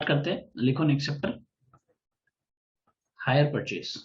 करते हैं। लिखो नेक्स्ट चैप्टर, हायर परचेज।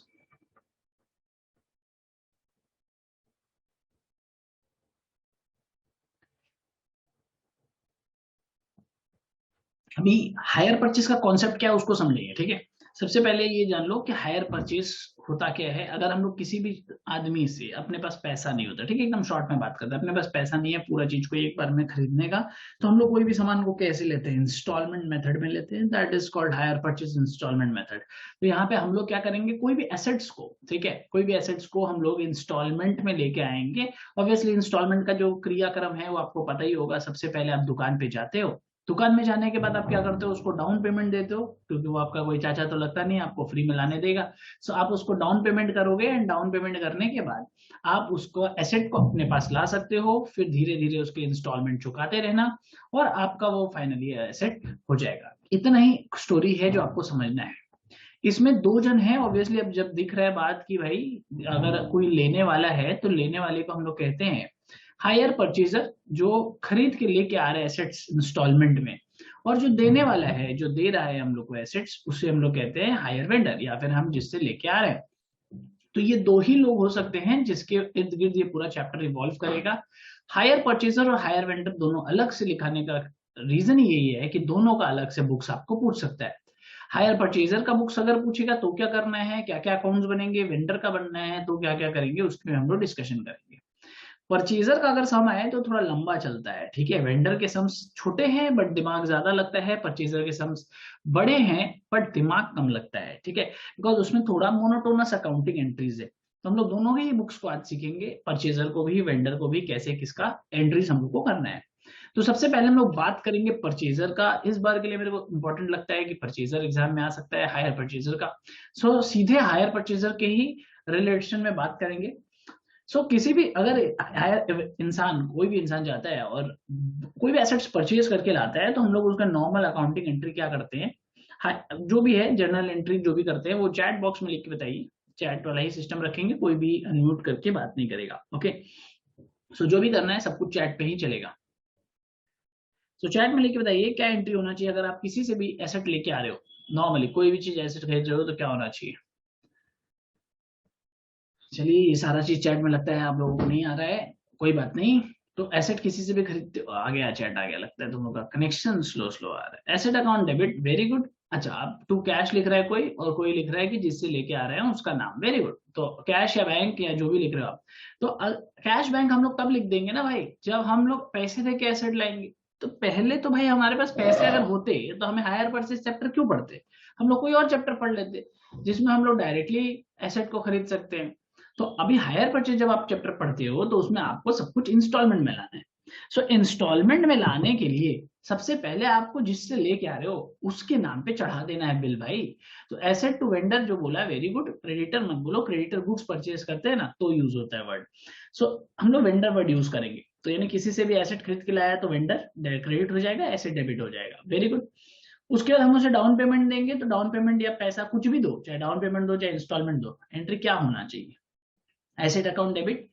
अभी हायर परचेज का कॉन्सेप्ट क्या है उसको समझेंगे, ठीक है। सबसे पहले ये जान लो कि हायर परचेज होता क्या है। अगर हम लोग किसी भी आदमी से, अपने पास पैसा नहीं होता, ठीक है, एकदम शॉर्ट में बात करते हैं, अपने पास पैसा नहीं है पूरा चीज को एक बार में खरीदने का, तो हम लोग कोई भी सामान को कैसे लेते हैं, इंस्टॉलमेंट मेथड में लेते हैं। That is called hire purchase instalment method. तो यहाँ पे हम लोग क्या करेंगे, कोई भी एसेट्स को, ठीक है, कोई भी एसेट्स को हम लोग इंस्टॉलमेंट में लेके आएंगे। ऑब्वियसली इंस्टॉलमेंट का जो क्रियाक्रम है वो आपको पता ही होगा। सबसे पहले आप दुकान पे जाते हो, दुकान में जाने के बाद आप क्या करते हो, उसको डाउन पेमेंट देते हो, क्योंकि वो आपका कोई चाचा तो लगता नहीं, आपको फ्री में लाने देगा। सो आप उसको डाउन पेमेंट करोगे, एंड डाउन पेमेंट करने के बाद आप उसको एसेट को अपने पास ला सकते हो। फिर धीरे धीरे उसके इंस्टॉलमेंट चुकाते रहना, और आपका वो फाइनली एसेट हो जाएगा। इतना ही स्टोरी है जो आपको समझना है। इसमें दो जन है ऑब्वियसली। अब जब दिख रहा है बात की भाई, अगर कोई लेने वाला है तो लेने वाले को हम लोग कहते हैं हायर परचेजर, जो खरीद के लेके आ रहे हैं एसेट्स इंस्टॉलमेंट में। और जो देने वाला है, जो दे रहा है हम लोग को एसेट्स, उसे हम लोग कहते हैं हायर वेंडर, या फिर हम जिससे लेके आ रहे हैं। तो ये दो ही लोग हो सकते हैं जिसके इर्द गिर्द ये पूरा चैप्टर इवॉल्व करेगा। हायर परचेजर और हायर वेंडर दोनों अलग से लिखाने का रीजन यही है कि दोनों का अलग से बुक्स आपको पूछ सकता है। हायर परचेजर का बुक्स अगर पूछेगा तो क्या करना है, क्या क्या अकाउंट्स बनेंगे, वेंडर का बनना है तो क्या क्या करेंगे, उसमें हम लोग डिस्कशन करेंगे। परचेजर का अगर सम है तो थोड़ा लंबा चलता है, ठीक है। वेंडर के सम्स छोटे हैं बट दिमाग ज्यादा लगता है, परचेजर के सम्स बड़े हैं बट दिमाग कम लगता है, ठीक है, बिकॉज उसमें थोड़ा मोनोटोनस अकाउंटिंग एंट्रीज है। तो हम लोग दोनों ही बुक्स को आज सीखेंगे, परचेजर को भी वेंडर को भी, कैसे किसका एंट्रीज हम लोग को करना है। तो सबसे पहले हम लोग बात करेंगे परचेजर का। इस बार के लिए मेरे को इंपॉर्टेंट लगता है कि परचेजर एग्जाम में आ सकता है, हायर परचेजर का। सो सीधे हायर परचेजर के ही रिलेशन में बात करेंगे। किसी भी अगर इंसान, कोई भी इंसान जाता है और कोई भी एसेट्स परचेज करके लाता है, तो हम लोग उसका नॉर्मल अकाउंटिंग एंट्री क्या करते हैं, जो भी है जर्नल एंट्री जो भी करते हैं वो चैट बॉक्स में लिख के बताइए। चैट वाला ही सिस्टम रखेंगे, कोई भी अनम्यूट करके बात नहीं करेगा, ओके। जो भी करना है सब कुछ चैट पे ही चलेगा। चैट में लिख के बताइए क्या एंट्री होना चाहिए अगर आप किसी से भी एसेट लेके आ रहे हो। नॉर्मली कोई भी चीज एसेट खरीद रहे हो तो क्या होना चाहिए। चलिए, ये सारा चीज चैट में लगता है आप लोगों को नहीं आ रहा है, कोई बात नहीं। तो एसेट किसी से भी खरीदते हो, आ गया चैट आ गया, लगता है तुम लोग का कनेक्शन स्लो स्लो आ रहा है। Asset account debit, very good. अच्छा, अब टू कैश लिख रहा है कोई, और कोई लिख रहा है कि जिससे लेके आ रहे हैं उसका नाम, वेरी गुड। तो कैश या बैंक या जो भी लिख रहे हो आप, तो कैश बैंक हम लोग तब लिख देंगे ना भाई, जब हम लोग पैसे दे के एसेट लाएंगे। तो पहले तो भाई हमारे पास पैसे अगर होते तो हमें हायर परचेज चैप्टर क्यों पढ़ते, हम लोग कोई और चैप्टर पढ़ लेते जिसमें हम लोग डायरेक्टली एसेट को खरीद सकते हैं। तो अभी हायर परचेज जब आप चैप्टर पढ़ते हो तो उसमें आपको सब कुछ इंस्टॉलमेंट में लाना है। इंस्टॉलमेंट में लाने के लिए सबसे पहले आपको जिससे लेके आ रहे हो उसके नाम पे चढ़ा देना है बिल भाई। तो एसेट टू वेंडर जो बोला, वेरी गुड। क्रेडिटर मत बोलो, क्रेडिटर गुड्स परचेज करते हैं ना तो यूज होता है वर्ड। हम लोग वेंडर वर्ड यूज करेंगे। तो यानी किसी से भी एसेट खरीद के लाया तो वेंडर क्रेडिट हो जाएगा, एसेट डेबिट हो जाएगा, वेरी गुड। उसके बाद हम उसे डाउन पेमेंट देंगे, तो डाउन पेमेंट या पैसा कुछ भी दो, चाहे डाउन पेमेंट दो चाहे इंस्टॉलमेंट दो, एंट्री क्या होना चाहिए, एसेट अकाउंट डेबिट,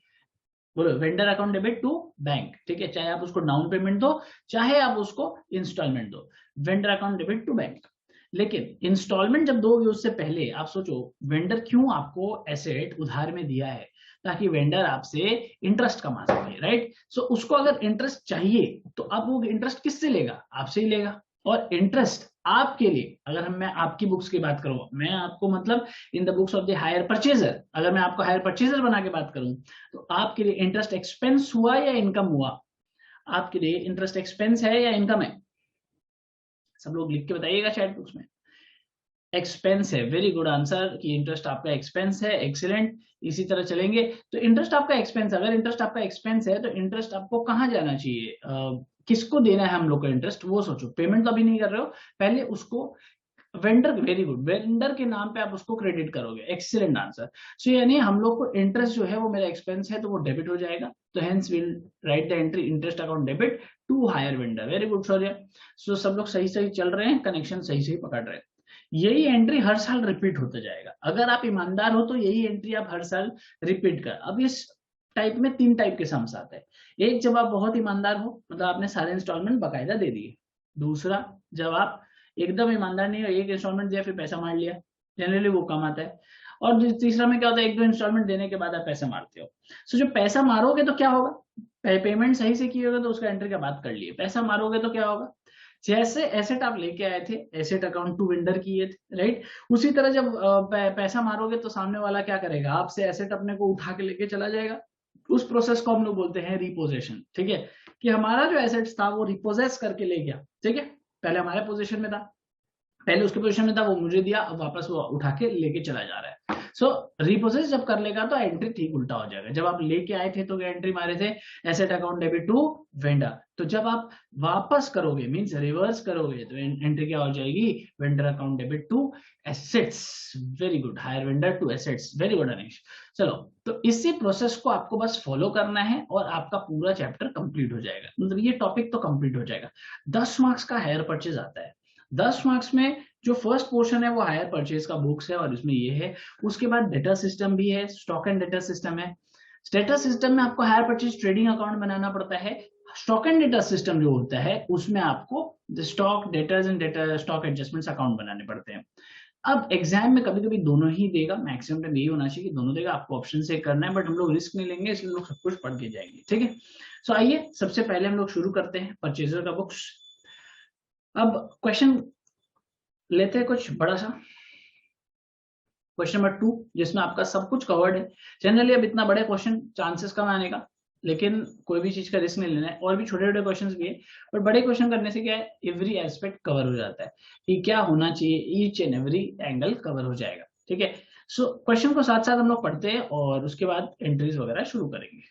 बोलो vendor account debit to bank, ठीक है, चाहे आप उसको डाउन पेमेंट दो चाहे आप उसको इंस्टॉलमेंट दो, vendor account debit to bank. लेकिन इंस्टॉलमेंट जब दोगे उससे पहले आप सोचो, वेंडर क्यों आपको एसेट उधार में दिया है, ताकि वेंडर आपसे इंटरेस्ट कमा सके, राइट। उसको अगर इंटरेस्ट चाहिए तो आप वो इंटरेस्ट किससे लेगा, आपसे ही लेगा। और इंटरेस्ट आपके लिए, अगर मैं आपकी बुक्स की बात करूं, मैं आपको मतलब in the books of the hire purchaser, अगर मैं आपको हायर परचेजर बना के बात करूं, तो आपके लिए इंटरेस्ट एक्सपेंस हुआ या इनकम हुआ, आपके लिए इंटरेस्ट एक्सपेंस है या इनकम है, सब लोग लिख के बताइएगा चैट बॉक्स में। एक्सपेंस है, वेरी गुड आंसर, कि इंटरेस्ट आपका एक्सपेंस है, एक्सीलेंट। इसी तरह चलेंगे। तो इंटरेस्ट आपका एक्सपेंस, अगर इंटरेस्ट आपका एक्सपेंस है तो इंटरेस्ट आपको कहाँ जाना चाहिए, किसको देना है हम लोग को इंटरेस्ट, वो सोचो। पेमेंट तो अभी नहीं कर रहे हो, पहले उसको वेंडर, वेरी गुड, वेंडर के नाम पे आप उसको क्रेडिट करोगे, एक्सीलेंट आंसर। यानी हम लोग को इंटरेस्ट जो है वो मेरा एक्सपेंस है तो वो डेबिट हो जाएगा। तो hence will write the entry interest account debit to hire vendor, very good Saurya. सब लोग सही सही चल रहे हैं, कनेक्शन सही सही पकड़ रहे हैं। यही एंट्री हर साल रिपीट होता जाएगा, अगर आप ईमानदार हो तो यही एंट्री आप हर साल रिपीट कर। अब इस टाइप में तीन टाइप के सम्स आते हैं। एक, जब आप बहुत ईमानदार हो, मतलब आपने सारे इंस्टॉलमेंट बकायदा दे दिए। दूसरा, जब आप एकदम ईमानदार नहीं है, एक इंस्टॉलमेंट दिया फिर पैसा मार लिया, जनरली वो कम आता है। और तीसरा में क्या होता है, एक दो इंस्टॉलमेंट देने के बाद आप पैसा मारते हो। सो जो पैसा मारोगे तो क्या होगा, पेमेंट सही से की होगा तो उसका एंट्री का बात कर लिए, पैसा मारोगे तो क्या होगा, जैसे एसेट आप लेके आए थे, एसेट अकाउंट टू वेंडर किए थे, राइट, उसी तरह जब पैसा मारोगे तो सामने वाला क्या करेगा, आपसे एसेट अपने को उठा के लेके चला जाएगा। उस प्रोसेस को हम लोग बोलते हैं रिपोजेशन, ठीक है, कि हमारा जो एसेट्स था वो रिपोजेस करके ले गया, ठीक है, पहले हमारे पोजीशन में था, पहले उसके पोजीशन में था, वो मुझे दिया, अब वापस वो उठा के लेके चला जा रहा है। सो रिपोजेस जब कर लेगा तो एंट्री ठीक उल्टा हो जाएगा। जब आप लेके आए थे तो एंट्री मारे थे asset account debit to vendor, तो जब आप वापस करोगे मींस रिवर्स करोगे तो एंट्री क्या हो जाएगी, vendor account debit to assets. Very good, hire vendor to assets, very good Anish. चलो, तो इसी प्रोसेस को आपको बस फॉलो करना है और आपका पूरा चैप्टर कंप्लीट हो जाएगा, मतलब ये टॉपिक तो कंप्लीट हो जाएगा। 10 मार्क्स का हायर परचेज आता है। 10 मार्क्स में जो फर्स्ट पोर्शन है वो हायर परचेज का बुक्स है और इसमें ये है, उसके बाद डेटा सिस्टम भी है, स्टॉक एंड डेटा सिस्टम है। डेटा सिस्टम में आपको हायर परचेज ट्रेडिंग अकाउंट बनाना पड़ता है। स्टॉक एंड डेटा सिस्टम जो होता है उसमें आपको stock debtors and data stock adjustments account बनाने पड़ते हैं। अब एग्जाम में कभी कभी दोनों ही देगा, मैक्सिमम टाइम यही होना चाहिए कि दोनों देगा, आपको ऑप्शन से करना है, बट हम लोग रिस्क नहीं लेंगे इसलिए हम लोग सब कुछ पढ़ के जाएंगे, ठीक है। सो आइए सबसे पहले हम लोग शुरू करते हैं परचेजर का बुक्स। अब क्वेश्चन लेते हैं कुछ बड़ा सा, क्वेश्चन नंबर 2, जिसमें आपका सब कुछ कवर्ड है। जनरली अब इतना बड़े क्वेश्चन चांसेस कम आने का, लेकिन कोई भी चीज का रिस्क नहीं लेना है, और भी छोटे छोटे क्वेश्चंस भी है, पर बड़े क्वेश्चन करने से क्या है, एवरी एस्पेक्ट कवर हो जाता है कि क्या होना चाहिए, each and every angle cover हो जाएगा, ठीक है। सो क्वेश्चन को साथ साथ हम लोग पढ़ते हैं और उसके बाद एंट्रीज वगैरह शुरू करेंगे।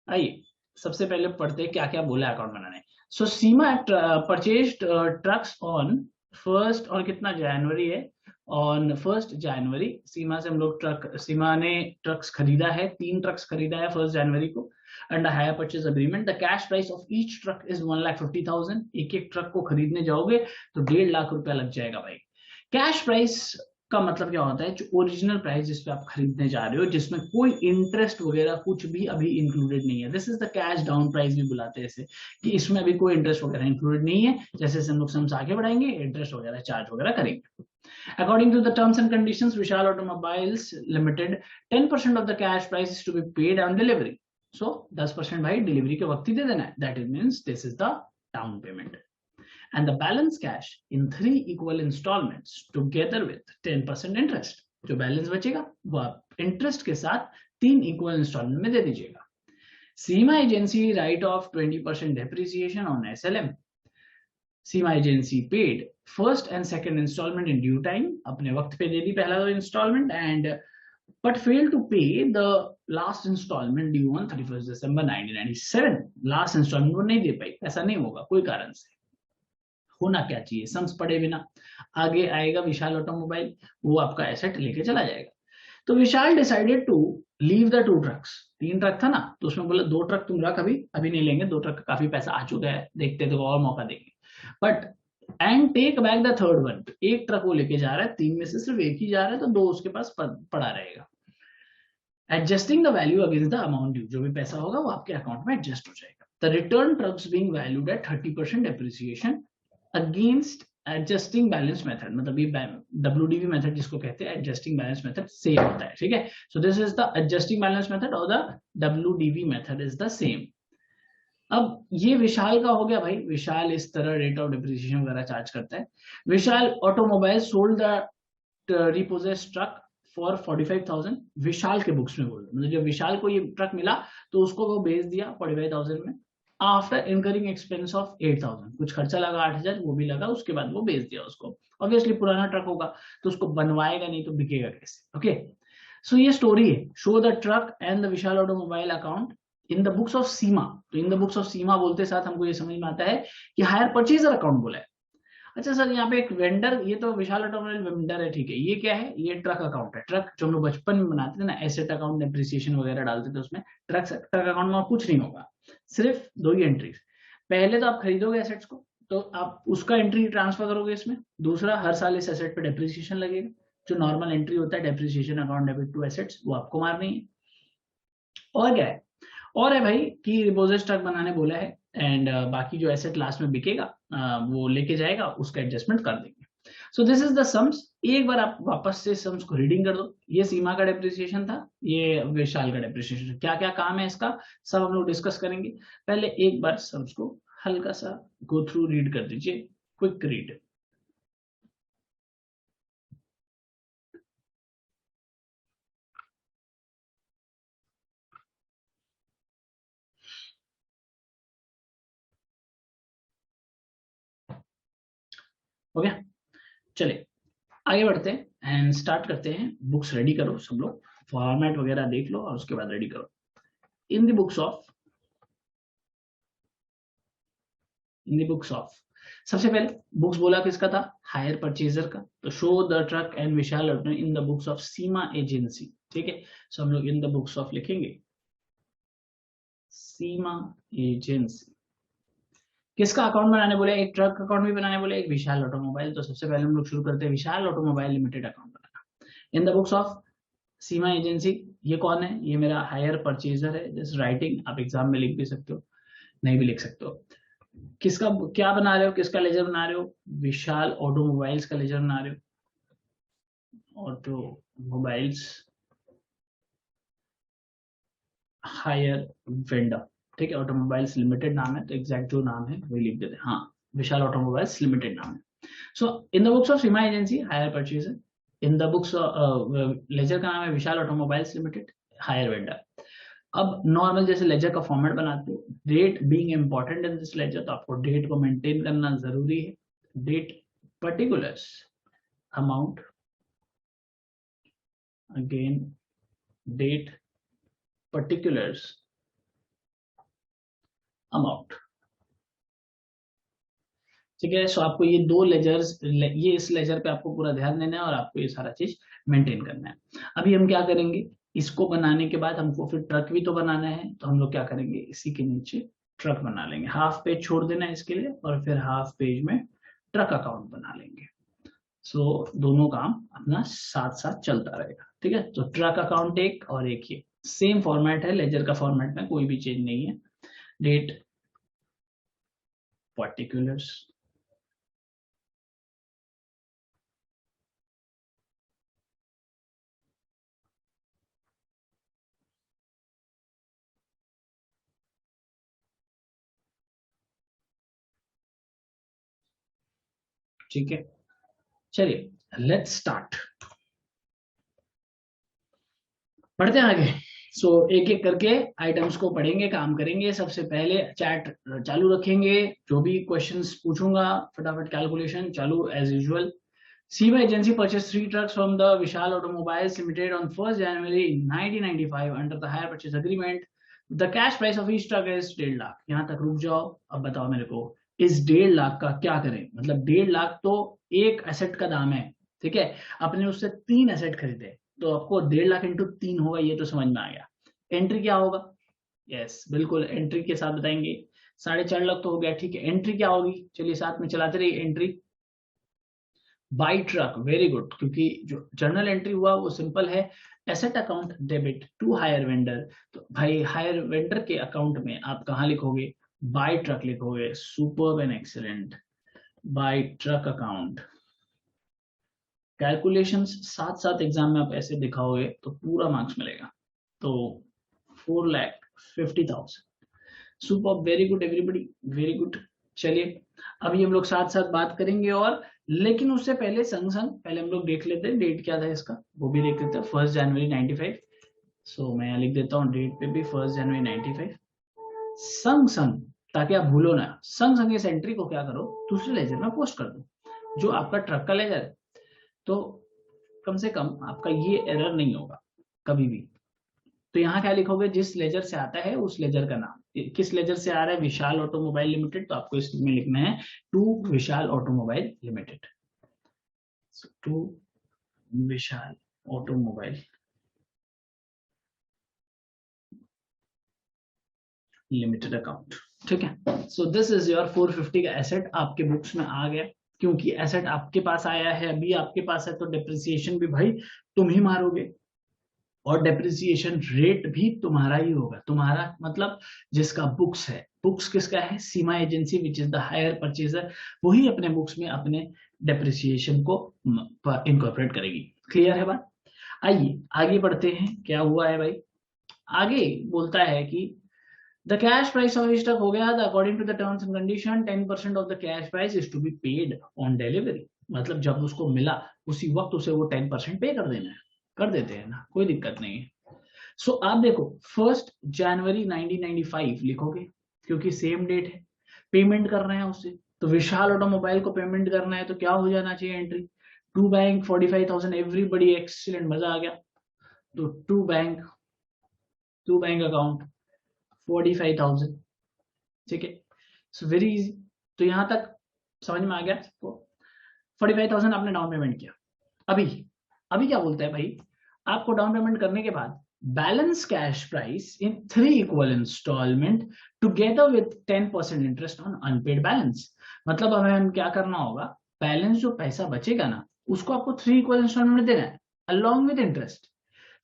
आइए सबसे पहले पढ़ते हैं क्या क्या बोला अकाउंट बनाने। सो सीमा परचेज ट्रक्स ऑन फर्स्ट, और कितना जनवरी है, ऑन 1 जनवरी सीमा से हम लोग सीमा ने ट्रक्स खरीदा है, 3 ट्रक्स खरीदा है 1 जनवरी को, under hire purchase agreement. The cash price of each truck is 1,50,000। एक एक ट्रक को खरीदने जाओगे तो 1.5 लाख रुपया लग जाएगा भाई। कैश प्राइस का मतलब क्या होता है, जो ओरिजिनल प्राइस जिस पे आप खरीदने जा रहे हो, जिसमें कोई इंटरेस्ट वगैरह कुछ भी अभी इंक्लूडेड नहीं है। This is the cash down price भी बुलाते हैं इसे, कि इसमें अभी कोई इंटरेस्ट वगैरह इंक्लूडेड नहीं है। जैसे हम लोग सम्स आगे बढ़ाएंगे इंटरेस्ट वगैरह चार्ज वगैरह करेंगे। According to the terms and conditions, Vishal Automobiles Limited, 10% of the cash price is to be paid on delivery. So 10% भाई डिलीवरी के वक्त ही दे देना है. That means this is the down payment. And the balance cash in 3 equal installments together with 10% interest. जो balance बचेगा वो आप interest के साथ 3 इक्वल इंस्टॉलमेंट में दे दीजिएगा. Seema agency write off 20% depreciation on SLM. Seema agency paid first and second instalment in due time, अपने वक्त पे दे दी पहला दो instalment, and but fail to pay the last instalment due on 31 December 1997. Last instalment वो नहीं दे पाई, ऐसा नहीं होगा कोई कारण से. होना क्या चाहिए, सम्स पड़े बिना आगे आएगा विशाल ऑटोमोबाइल, वो आपका एसेट लेके चला जाएगा. तो Vishal decided to leave the 2 trucks. 3 truck था ना, तो उसमें बोला 2 ट्रक तुम रख, अभी नहीं लेंगे, 2 ट्रक का काफी पैसा आ चुका है, देखते तो और मौका देंगे. But and take back the third one. एक ट्रक वो लेके जा रहा है, 3 में से सिर्फ एक ही जा रहा है, तो 2 उसके पास पड़ा रहेगा. Adjusting the value against the amount due, जो भी पैसा होगा वो आपके अकाउंट में एडजस्ट हो जाएगा. The return trucks being valued at 30% depreciation against adjusting balance method. मतलब ये WDV मेथड जिसको कहते हैं, एडजस्टिंग बैलेंस मेथड सेम होता है, ठीक है. So this is the adjusting balance method और the WDV method is the same. अब ये विशाल का हो गया भाई, विशाल इस तरह रेट ऑफ डिप्रिसिएशन वगैरह चार्ज करता है. Vishal automobile sold the repossessed truck for 45,000. Vishal के बुक्स में बोल, मतलब जब विशाल को ये ट्रक मिला तो उसको वो बेच दिया 45,000 में, आफ्टर इनकरिंग एक्सपेंस ऑफ 8,000. कुछ खर्चा लगा 8,000, वो भी लगा, उसके बाद वो बेच दिया उसको. ऑब्वियसली पुराना ट्रक होगा तो उसको बनवाएगा नहीं तो बिकेगा कैसे. ओके, सो ये स्टोरी है. Show the truck and the Vishal automobile account in the books of Seema. तो in the books of Seema बोलते साथ हमको ये समझ में आता है कि हायर परचेजर अकाउंट बोला है. अच्छा सर, यहाँ पे एक वेंडर, ये तो विशाल ऑटोमोबाइल वेंडर है, ठीक है. ये क्या है, ये ट्रक अकाउंट है. ट्रक जो हम लोग बचपन में बनाते थे ना, एसेट अकाउंट डेप्रिसिएशन वगैरह डालते थे उसमें, ट्रक अकाउंट में कुछ नहीं होगा, सिर्फ 2 ही एंट्रीज. पहले तो आप खरीदोगे एसेट्स को, तो आप उसका एंट्री ट्रांसफर करोगे इसमें. दूसरा, हर साल इस एसेट पे डेप्रिसिएशन लगेगा, जो नॉर्मल एंट्री होता है depreciation account debit to assets, वो आपको मारनी है. और क्या है, और है भाई कि रिपोजिट ट्रक बनाने बोला है, एंड बाकी जो एसेट लास्ट में बिकेगा वो लेके जाएगा, उसका एडजस्टमेंट कर देंगे। सो दिस इज द सम्स। एक बार आप वापस से सम्स को रीडिंग कर दो। ये सीमा का डेप्रिसिएशन था, ये विशाल का डेप्रिसिएशन। क्या क्या काम है इसका, सब हम लोग डिस्कस करेंगे। पहले एक बार सम्स को हल्का सा गो थ्रू रीड कर दीजिए, क्विक रीड। हो गया, चलिए आगे बढ़ते हैं एंड स्टार्ट करते हैं। बुक्स रेडी करो सब लोग, फॉर्मेट वगैरह देख लो और उसके बाद रेडी करो। इन द बुक्स ऑफ, सबसे पहले बुक्स बोला किसका था, हायर परचेजर का। तो show the truck and Vishal auto in the books of Seema agency. ठीक है, सो हम लोग इन द बुक्स ऑफ लिखेंगे सीमा एजेंसी। किसका अकाउंट बनाने बोले, एक ट्रक अकाउंट भी बनाने बोले, एक विशाल ऑटोमोबाइल। तो सबसे पहले हम लोग शुरू करते हैं विशाल ऑटोमोबाइल लिमिटेड अकाउंट बनाना। In the books of Seema agency, ये कौन है, ये मेरा हायर परचेजर है। जस्ट राइटिंग, आप एग्जाम में लिख भी सकते हो, नहीं भी लिख सकते हो। किसका क्या बना रहे हो, किसका लेजर बना रहे हो, विशाल ऑटोमोबाइल्स का लेजर बना रहे हो। ऑटोमोबाइल्स हायर वेंडर, ठीक है, ऑटोमोबाइल्स लिमिटेड नाम है, तो एग्जैक्ट जो नाम है वही लिख देते हैं। हाँ, विशाल ऑटोमोबाइल्स लिमिटेड नाम है। So in the books of Seema agency hire purchaser, in the books ledger का नाम है Vishal automobiles limited hire vendor. अब नॉर्मल जैसे लेजर का फॉर्मेट बनाते हो, date being important in this ledger, तो आपको डेट को मेंटेन करना जरूरी है। Date particulars amount, again date particulars amount. ठीक है, सो आपको ये दो लेजर्स, ये इस लेजर पे आपको पूरा ध्यान देना है और आपको ये सारा चीज मेंटेन करना है। अभी हम क्या करेंगे, इसको बनाने के बाद हमको फिर ट्रक भी तो बनाना है, तो हम लोग क्या करेंगे, इसी के नीचे ट्रक बना लेंगे। हाफ पेज छोड़ देना है इसके लिए, और फिर हाफ पेज में ट्रक अकाउंट बना लेंगे। सो दोनों काम अपना साथ साथ चलता रहेगा। ठीक है, तो ट्रक अकाउंट एक और एक ये सेम फॉर्मेट है, लेजर का फॉर्मेट में कोई भी चेंज नहीं है। डेट पर्टिकुलर्स, ठीक है। चलिए लेट्स स्टार्ट, पढ़ते हैं आगे। सो एक एक करके आइटम्स को पढ़ेंगे, काम करेंगे। सबसे पहले चैट चालू रखेंगे, जो भी क्वेश्चंस पूछूंगा फटाफट कैलकुलेशन चालू as usual. Seema agency purchase 3 trucks from the Vishal Automobiles Limited on 1st January 1995 under the hire purchase agreement. The cash price of each truck is 1.5 lakh. यहाँ तक रुक जाओ, अब बताओ मेरे को इस 1.5 लाख का क्या करें। मतलब 1.5 लाख तो एक एसेट का दाम है, ठीक है। अपने उससे 3 एसेट खरीदे, तो आपको 1.5 लाख इंटू 3 होगा, ये तो समझ में आ गया। एंट्री क्या होगा, यस बिल्कुल एंट्री के साथ बताएंगे। 4.5 लाख तो हो गया, ठीक है। एंट्री क्या होगी, चलिए साथ में चलाते रहिए। Entry by truck, very good, क्योंकि जो जर्नल एंट्री हुआ वो सिंपल है, asset account debit to hire vendor. तो भाई हायर वेंडर के अकाउंट में आप कहाँ लिखोगे, बाई ट्रक लिखोगे। Superb and excellent, by truck account. Calculations साथ साथ एग्जाम में आप ऐसे दिखाओगे तो पूरा मार्क्स मिलेगा। तो 4,50,000, super, very good everybody, very good. चलिए अभी हम लोग साथ साथ बात करेंगे, और लेकिन उससे पहले संग संग पहले हम लोग देख लेते हैं डेट क्या था इसका, वो भी देख लेते हैं। 1 जनवरी 95। सो मैं यहाँ लिख देता हूँ डेट पे भी 1 जनवरी 95। संग संग, ताकि आप भूलो ना, संग संग इस एंट्री को क्या करो, दूसरे लेजर में पोस्ट कर दो जो आपका ट्रक का लेजर है। तो कम से कम आपका ये एरर नहीं होगा कभी भी। तो यहाँ क्या लिखोगे, जिस लेजर से आता है उस लेजर का नाम। किस लेजर से आ रहा है, विशाल ऑटोमोबाइल लिमिटेड, तो आपको इसमें लिखना है to Vishal automobile Limited. To Vishal automobile limited account, ठीक है। सो दिस इज योर 450 का एसेट आपके बुक्स में आ गया। क्योंकि एसेट आपके पास आया है, अभी आपके पास है, तो डिप्रिसिएशन भी भाई तुम ही मारोगे, और डेप्रिसिएशन रेट भी तुम्हारा ही होगा। तुम्हारा मतलब जिसका बुक्स है, बुक्स किसका है, Seema agency which is the hire purchaser, वही अपने बुक्स में अपने डेप्रिसिएशन को इनकॉर्पोरेट करेगी। क्लियर है बात? आइए आगे बढ़ते हैं, क्या हुआ है भाई। आगे बोलता है कि the cash price of stock हो गया, according to the terms and condition 10% of the cash price is to be paid on delivery. मतलब जब उसको मिला उसी वक्त उसे वो 10% पे कर देना है, कर देते हैं ना, कोई दिक्कत नहीं है। सो आप देखो 1 जनवरी 1995 लिखोगे क्योंकि सेम डेट है, पेमेंट कर रहे हैं उससे, तो विशाल ऑटोमोबाइल को पेमेंट करना है तो क्या हो जाना चाहिए entry, to bank 45,000, everybody excellent, मजा आ गया। तो टू बैंक अकाउंट 45,000, ठीक है, सो वेरी इजी। तो यहां तक समझ में आ गया सबको। 45,000 आपने डाउन पेमेंट किया। अभी क्या बोलता है भाई, आपको डाउन पेमेंट करने के बाद balance cash price in 3 equal instalment together with 10% interest on unpaid balance. मतलब हमें क्या करना होगा, बैलेंस जो पैसा बचेगा ना उसको आपको 3 इक्वल इंस्टॉलमेंट में देना है अलॉन्ग विद इंटरेस्ट।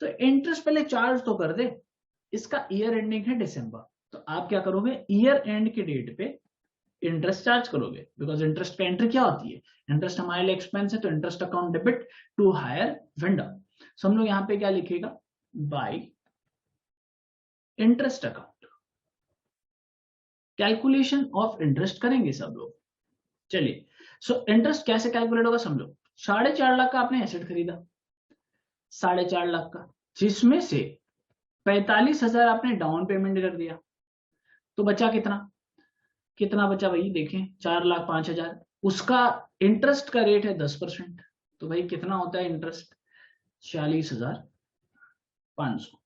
तो इंटरेस्ट पहले चार्ज तो कर दे, इसका ईयर एंडिंग है दिसंबर, तो आप क्या करोगे, ईयर एंड के डेट पे इंटरेस्ट चार्ज करोगे, बिकॉज इंटरेस्ट का एंट्री क्या होती है, इंटरेस्ट हमारे लिए एक्सपेंस है, तो interest account debit to hire vendor. So हम लोग यहाँ पे क्या लिखेगा, by interest account. Calculation of interest करेंगे सब लोग। चलिए, सो इंटरेस्ट कैसे कैलकुलेट होगा समझो। 4.5 लाख का आपने एसेट खरीदा, 4.5 लाख का, जिसमें से 45,000 आपने डाउन पेमेंट कर दिया, तो बचा कितना बचा भाई, देखें 4,05,000, उसका इंटरेस्ट का रेट है 10%, तो भाई कितना होता है इंटरेस्ट, 40,500।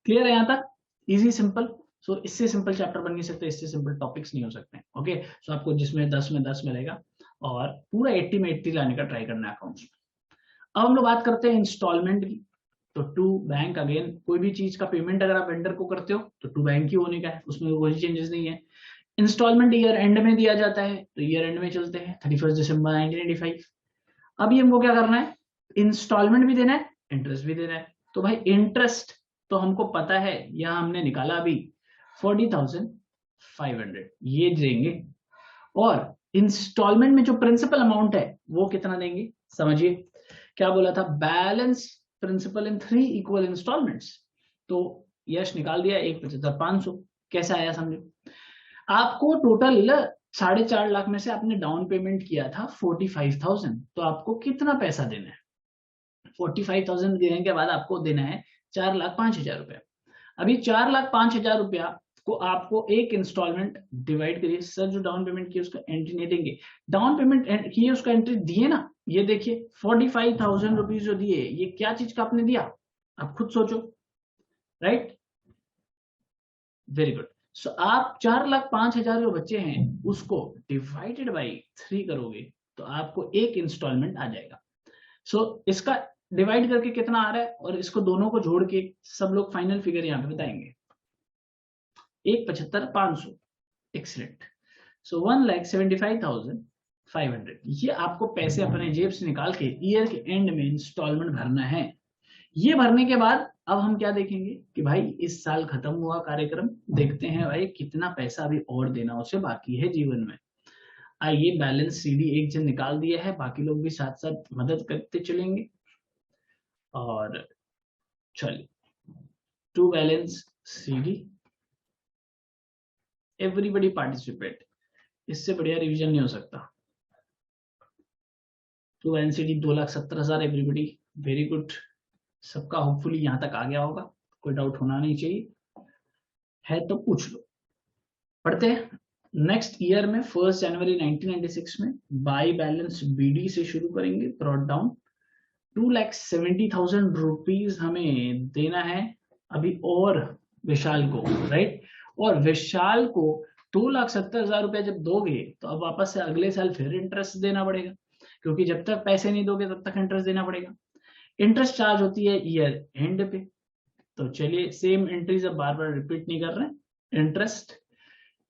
क्लियर है यहां तक, इजी सिंपल। सो इससे सिंपल चैप्टर बन नहीं सकते, इससे सिंपल टॉपिक्स नहीं हो सकते। ओके, सो आपको जिसमें 10 में 10 मिलेगा और पूरा 80 में 80 लाने का ट्राई करना है अकाउंट्स में। अब हम लोग बात करते हैं इंस्टॉलमेंट की। तो टू बैंक, अगेन कोई भी चीज का पेमेंट अगर आप वेंडर को करते हो तो टू बैंक ही होने का है, उसमें कोई चेंजेस नहीं है। इंस्टॉलमेंट ईयर एंड में दिया जाता है, तो ईयर एंड में चलते हैं 31 दिसंबर 1995। अभी हमको क्या करना है, इंस्टॉलमेंट भी देना है, इंटरेस्ट भी देना है। तो भाई इंटरेस्ट तो हमको पता है, यहां हमने निकाला अभी 40,500 ये देंगे, और इंस्टॉलमेंट में जो प्रिंसिपल अमाउंट है वो कितना देंगे, समझिए क्या बोला था, बैलेंस प्रिंसिपल इन 3 इक्वल इंस्टॉलमेंट्स। तो यश निकाल दिया 1,75,500। कैसा आया समझो, आपको टोटल 4.5 लाख में से आपने डाउन पेमेंट किया था 45,000, तो आपको कितना पैसा देना है, 45,000 देने के बाद आपको देना है 4,05,000 रुपया। अभी 4,05,000 रुपया को आपको एक इंस्टॉलमेंट डिवाइड करिए, सर जो डाउन पेमेंट किया उसका एंट्री नहीं देंगे, डाउन पेमेंट किए उसका एंट्री दिए ना, ये देखिए 45,000 रुपीज जो दिए, ये क्या चीज का आपने दिया, आप खुद सोचो, राइट, वेरी गुड। सो आप 4,05,000 जो बच्चे हैं उसको डिवाइडेड बाई 3 करोगे तो आपको एक इंस्टॉलमेंट आ जाएगा। सो इसका डिवाइड करके कितना आ रहा है और इसको दोनों को जोड़ के सब लोग फाइनल फिगर यहाँ पे बताएंगे, 1,75,500, एक्सीलेंट। सो 1,75,500 ये आपको पैसे अपने जेब से निकाल के ईयर के एंड में इंस्टॉलमेंट भरना है। ये भरने के बाद अब हम क्या देखेंगे कि भाई इस साल खत्म हुआ कार्यक्रम, देखते हैं भाई कितना पैसा अभी और देना उसे बाकी है जीवन में। आइए बैलेंस सीडी एक जन निकाल दिया है, बाकी लोग भी साथ साथ मदद करते चलेंगे। और चलिए, to balance CD, everybody participate, इससे बढ़िया रिवीजन नहीं हो सकता। To balance CD 2,70,000, everybody very good, सबका होपफुली यहां तक आ गया होगा, कोई डाउट होना नहीं चाहिए, है तो पूछ लो। पढ़ते हैं नेक्स्ट ईयर में 1 जनवरी 1996 में बाई बैलेंस बीडी से शुरू करेंगे, ब्रॉट डाउन 2,70,000 रुपीज हमें देना है अभी और विशाल को, राइट, और विशाल को 2,70,000 रुपया जब दोगे तो अब वापस से अगले साल फिर इंटरेस्ट देना पड़ेगा, क्योंकि जब तक पैसे नहीं दोगे तब तक इंटरेस्ट देना पड़ेगा। इंटरेस्ट चार्ज होती है ईयर एंड पे, तो चलिए सेम एंट्रीज अब बार बार रिपीट नहीं कर रहे हैं। इंटरेस्ट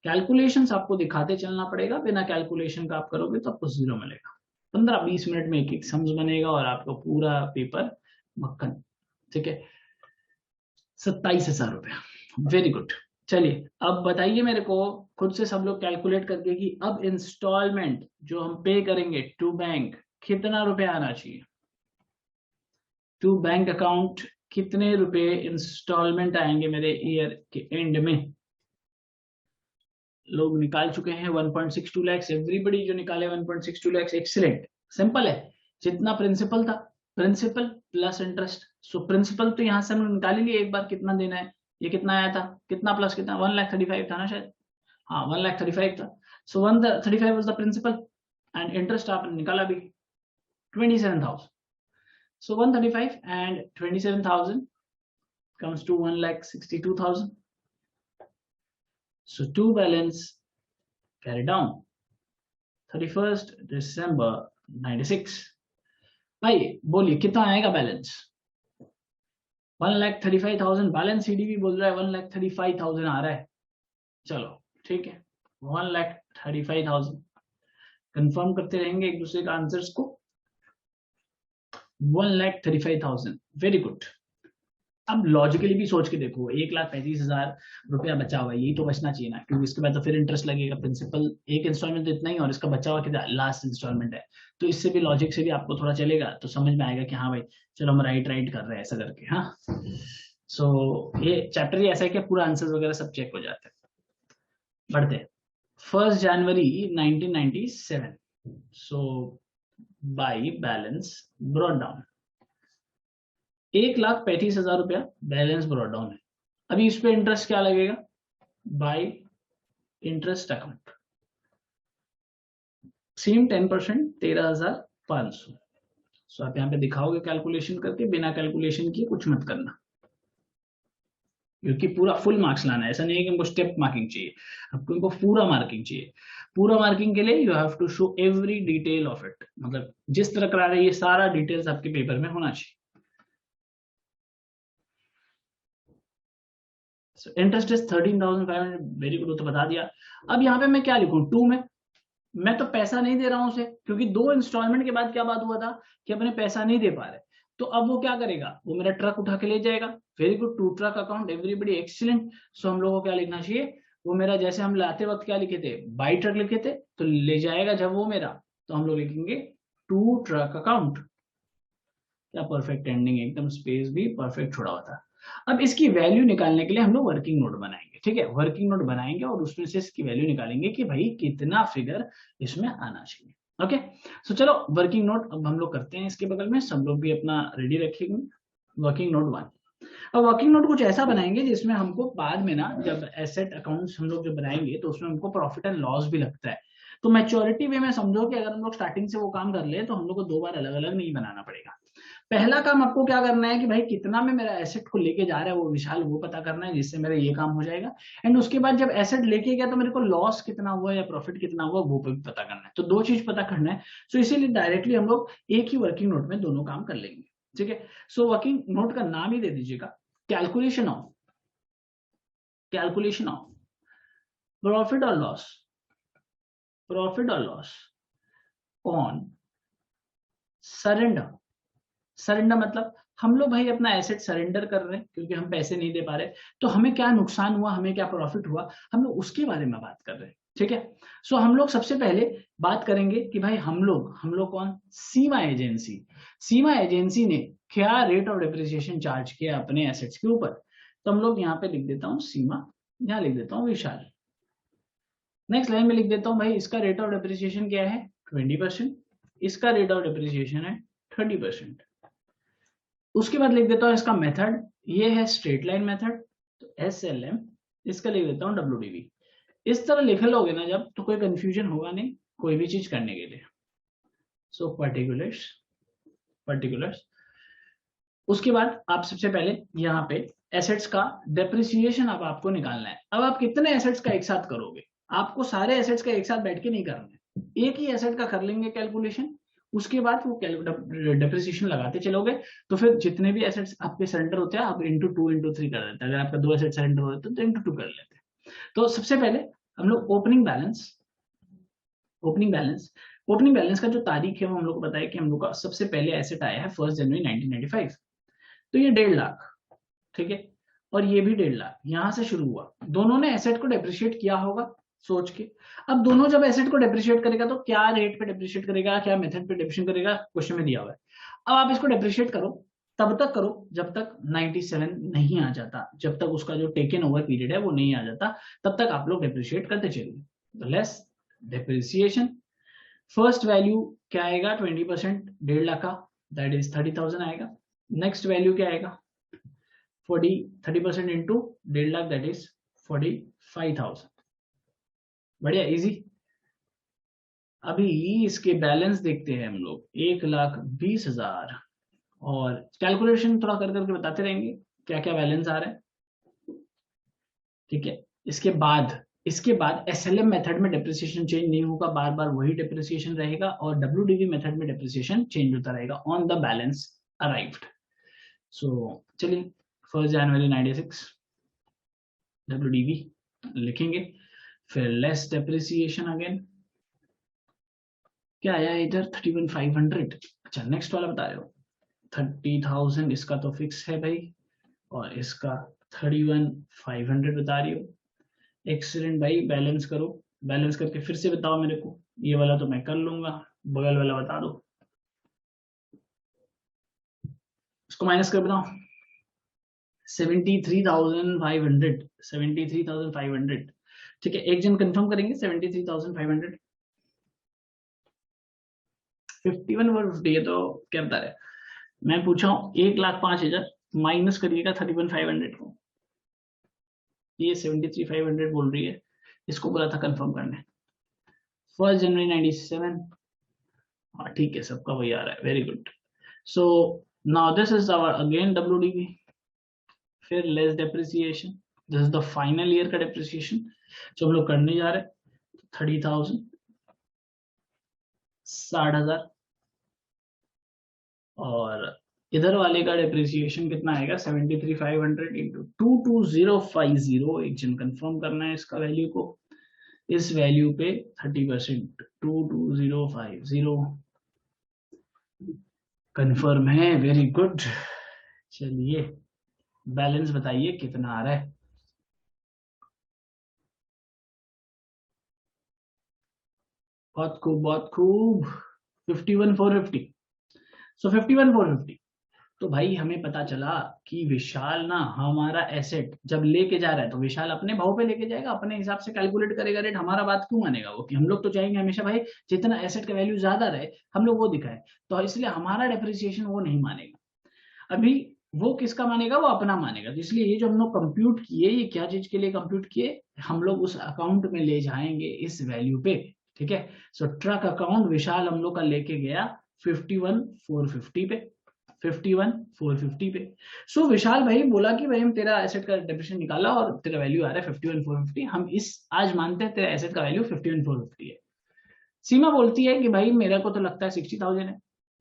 कैलकुलेशंस आपको दिखाते चलना पड़ेगा, बिना कैलकुलेशन का आप करोगे तो आपको 0 मिलेगा। 15-20 मिनट में एक एक सम्स बनेगा और आपको पूरा पेपर मक्खन, ठीक है। 27,000 रुपया, वेरी गुड। चलिए अब बताइए मेरे को खुद से सब लोग कैलकुलेट करके कि अब इंस्टॉलमेंट जो हम पे करेंगे टू बैंक कितना रुपए आना चाहिए, टू बैंक अकाउंट कितने रुपए इंस्टॉलमेंट आएंगे मेरे ईयर के एंड में। लोग निकाल चुके हैं 1.62 लाख, एवरीबडी जो निकाले 1.62 लाख, एक्सीलेंट। सिंपल है, जितना प्रिंसिपल था, principal plus interest, so principal तो यहां से हम निकाल ही लिए एक बार कितना देना है। ये कितना आया था, कितना प्लस कितना, 1,35,000 था ना शायद, हाँ 1,35,000 था। So 135 was the principal and interest आपने निकाला भी 27,000। So 135 and 27,000 comes to 1,62,000. So to balance carry down 31st December 96। भाई बोलिए कितना आएगा बैलेंस, 1,35,000 बैलेंस। सीडीबी बोल रहा है 1,35,000 आ रहा है। चलो ठीक है, 1,35,000 कंफर्म करते रहेंगे एक दूसरे का आंसर्स को। 1,35,000 वेरी गुड। अब लॉजिकली भी सोच के देखो, 1,35,000 रुपया बचा हुआ है, यही तो बचना चाहिए ना, क्योंकि इसके बाद तो फिर इंटरेस्ट लगेगा। प्रिंसिपल एक इंस्टॉलमेंट तो इतना ही, और इसका बचा हुआ कितना, लास्ट इंस्टॉलमेंट है। तो इससे भी लॉजिक से भी आपको थोड़ा चलेगा तो समझ में आएगा कि हाँ भाई चलो हम राइट कर रहे हैं ऐसा करके। हाँ सो ये चैप्टर ही ऐसा है कि पूरा आंसर वगैरह सब चेक हो जाते हैं। बढ़ते 1 जनवरी 1997। So by balance brought down 1,35,000 रुपया बैलेंस ब्रॉट डाउन है। अभी इस पे इंटरेस्ट क्या लगेगा, बाय इंटरेस्ट अकाउंट सेम 10%, 13,500। सो आप यहाँ पे दिखाओगे कैलकुलेशन करके, बिना कैलकुलेशन किए कुछ मत करना, क्योंकि पूरा फुल मार्क्स लाना है। ऐसा नहीं है कि हमको स्टेप मार्किंग चाहिए, आपको इनको पूरा मार्किंग चाहिए। पूरा मार्किंग के लिए you have to show every detail of it, मतलब जिस तरह करा रहे ये सारा डिटेल्स आपके पेपर में होना चाहिए। इंटरेस्ट इज 13,500, वेरी गुड, तो बता दिया। अब यहाँ पे मैं क्या लिखूं, टू में मैं तो पैसा नहीं दे रहा हूं उसे, क्योंकि 2 इंस्टॉलमेंट के बाद क्या बात हुआ था कि अपने पैसा नहीं दे पा रहे। तो अब वो क्या करेगा, वो मेरा ट्रक उठा के ले जाएगा। Very good, to truck account, everybody excellent. So हम लोगों को क्या लिखना चाहिए, वो मेरा जैसे हम लाते वक्त क्या लिखे थे, बाई ट्रक लिखे थे, तो ले जाएगा जब वो मेरा, तो हम लोग लिखेंगे टू ट्रक अकाउंट। क्या परफेक्ट एंडिंग, एकदम स्पेस भी परफेक्ट छोड़ा हुआ था। अब इसकी वैल्यू निकालने के लिए हम लोग वर्किंग नोट बनाएंगे, ठीक है, वर्किंग नोट बनाएंगे और उसमें से इसकी वैल्यू निकालेंगे कि भाई कितना फिगर इसमें आना चाहिए। ओके सो चलो वर्किंग नोट अब हम लोग करते हैं इसके बगल में, सब लोग भी अपना रेडी रखेंगे। Working note 1। अब वर्किंग नोट कुछ ऐसा बनाएंगे जिसमें हमको बाद में ना, जब एसेट अकाउंट्स हम लोग जब बनाएंगे तो उसमें हमको प्रॉफिट एंड लॉस भी लगता है। तो मैच्योरिटी वे में समझो कि अगर हम लोग स्टार्टिंग से वो काम कर ले तो हम लोग को 2 बार अलग अलग नहीं बनाना पड़ेगा। पहला काम आपको क्या करना है कि भाई कितना में मेरा एसेट को लेके जा रहा है वो विशाल, वो पता करना है, जिससे मेरा ये काम हो जाएगा। एंड उसके बाद जब एसेट लेके गया तो मेरे को लॉस कितना हुआ या प्रॉफिट कितना हुआ वो भी पता करना है। तो 2 चीज पता करना है। सो इसीलिए डायरेक्टली हम लोग एक ही वर्किंग नोट में दोनों काम कर लेंगे, ठीक है। सो वर्किंग नोट का नाम ही दे दीजिएगा कैलकुलेशन ऑफ प्रॉफिट और लॉस ऑन सरेंडर। सरेंडर मतलब हम लोग भाई अपना एसेट सरेंडर कर रहे हैं क्योंकि हम पैसे नहीं दे पा रहे, तो हमें क्या नुकसान हुआ, हमें क्या प्रॉफिट हुआ, हम लोग उसके बारे में बात कर रहे हैं, ठीक है। सो हम लोग सबसे पहले बात करेंगे कि भाई हम लोग कौन, सीमा एजेंसी ने क्या रेट ऑफ डिप्रिसिएशन चार्ज किया अपने एसेट्स के ऊपर। तो हम लोग यहाँ पे लिख देता हूँ सीमा, यहाँ लिख देता हूँ विशाल। नेक्स्ट लाइन में लिख देता हूँ भाई इसका रेट ऑफ डिप्रिसिएशन क्या है 20%, इसका रेट ऑफ डिप्रिसिएशन है 30%। उसके बाद लिख देता हूँ इसका मेथड, ये है स्ट्रेट लाइन मेथड, तो SLM, इसका लिख देता हूँ WDV। इस तरह लिख लोगे ना जब, तो कोई कंफ्यूजन होगा नहीं कोई भी चीज करने के लिए। सो पर्टिकुलर्स। उसके बाद आप सबसे पहले यहाँ पे एसेट्स का डेप्रिसिएशन अब आपको निकालना है। अब आप कितने एसेट्स का एक साथ करोगे, आपको सारे एसेट्स का एक साथ बैठ के नहीं करना है, एक ही एसेट का कर लेंगे कैलकुलेशन, उसके बाद वो डेप्रिसिएशन लगाते चलोगे। तो फिर जितने भी एसेट्स आपके सरेंडर होते हैं आप इंटू 2 इंटू 3 कर देते हैं। अगर आपका 2 एसेट सरेंडर होते हैं तो इंटू 2 कर लेते हैं। तो सबसे पहले हम लोग ओपनिंग बैलेंस का जो तारीख है वो हम लोग को बताया कि हम लोग का सबसे पहले एसेट आया है 1 जनवरी 1995, तो ये 1.5 लाख, ठीक है। और ये भी 1.5 लाख, यहां से शुरू हुआ, दोनों ने एसेट को डेप्रिशिएट किया होगा सोच के। अब दोनों जब एसेट को डेप्रिशिएट करेगा तो क्या रेट पे डेप्रिशिएट करेगा, क्या मेथड पे डेप्रिशिएट करेगा, क्वेश्चन में दिया हुआ है। अब आप इसको डेप्रिशिएट करो, तब तक करो जब तक 97 नहीं आ जाता, जब तक उसका जो टेकन ओवर पीरियड है वो नहीं आ जाता, तब तक आप लोग डेप्रिशिएट करते चलिए। तो लेस डेप्रिसिएशन, फर्स्ट वैल्यू क्या आएगा 20%, 1.5 लाख का, दैट इज 30,000 आएगा। नेक्स्ट वैल्यू क्या आएगा 30% इंटू 1.5 लाख, दैट इज 45,000। बढ़िया, इजी। अभी इसके बैलेंस देखते हैं हम लोग, 1,20,000, और कैलकुलेशन थोड़ा कर करके बताते रहेंगे क्या क्या बैलेंस आ रहा है। ठीक है, इसके बाद एसएलएम मेथड में डेप्रिसिएशन चेंज नहीं होगा, बार बार वही डेप्रिसिएशन रहेगा, और डब्ल्यूडीवी मेथड में डेप्रिसिएशन चेंज होता रहेगा ऑन द बैलेंस अराइव्ड। सो चलिए 1 जनवरी 96 डब्ल्यूडीवी लिखेंगे, फिर लेस डेप्रिसिएशन अगेन, क्या आया इधर 31,500। अच्छा नेक्स्ट वाला बता रहे हो 30,000, इसका तो फिक्स है भाई, और इसका 31,500 बता रही हो। एक्सीलेंट भाई, बैलेंस करो, बैलेंस करके फिर से बताओ मेरे को। ये वाला तो मैं कर लूंगा, बगल वाला बता दो, इसको माइनस कर बताओ। 73,500, 73,500। ठीक है, एक जन कंफर्म करेंगे 73,500। 51,450 ये तो क्या बता रहे, मैं पूछा हूँ 1,05,000 माइनस करिएगा 31,500 को, ये 73,500 बोल रही है, इसको बोला था कंफर्म करने। 1 जनवरी 97, हाँ ठीक है, सबका वही आ रहा है, very good. So now this is our again WDV, फिर less depreciation, this is the final year का डेप्रिसिएशन जो हम लोग करने जा रहे हैं। 30,000, 60,000, और इधर वाले का डेप्रिसिएशन कितना आएगा 73,500 इंटू 22050, एक जन कंफर्म करना है इसका वैल्यू को, इस वैल्यू पे 30%, 22050 कंफर्म है, वेरी गुड। चलिए बैलेंस बताइए कितना आ रहा है। बहुत खूब बहुत खूब, 51,450। सो 51,450, तो भाई हमें पता चला कि विशाल ना हमारा एसेट जब लेके जा रहा है तो विशाल अपने भाव पे लेके जाएगा, अपने हिसाब से कैलकुलेट करेगा रेट, हमारा बात क्यों मानेगा वो, कि हम लोग तो चाहेंगे हमेशा भाई जितना एसेट का वैल्यू ज्यादा रहे हम लोग वो दिखाए, तो इसलिए हमारा डेप्रिसिएशन वो नहीं मानेगा। अभी वो किसका मानेगा, वो अपना मानेगा। तो इसलिए ये जो हम लोग कंप्यूट किए, ये क्या चीज के लिए कंप्यूट किए, हम लोग उस अकाउंट में ले जाएंगे इस वैल्यू पे। ठीक है, सो ट्रक अकाउंट विशाल हम लोग का लेके गया 51,450 पे, 51,450 पे। सो विशाल भाई बोला कि भाई हम तेरा एसेट का डेप्रिसिएशन निकाला और तेरा वैल्यू आ रहा है 51,450, हम इस आज मानते हैं तेरा एसेट का वैल्यू 51,450 है। सीमा बोलती है कि भाई मेरे को तो लगता है 60,000 है,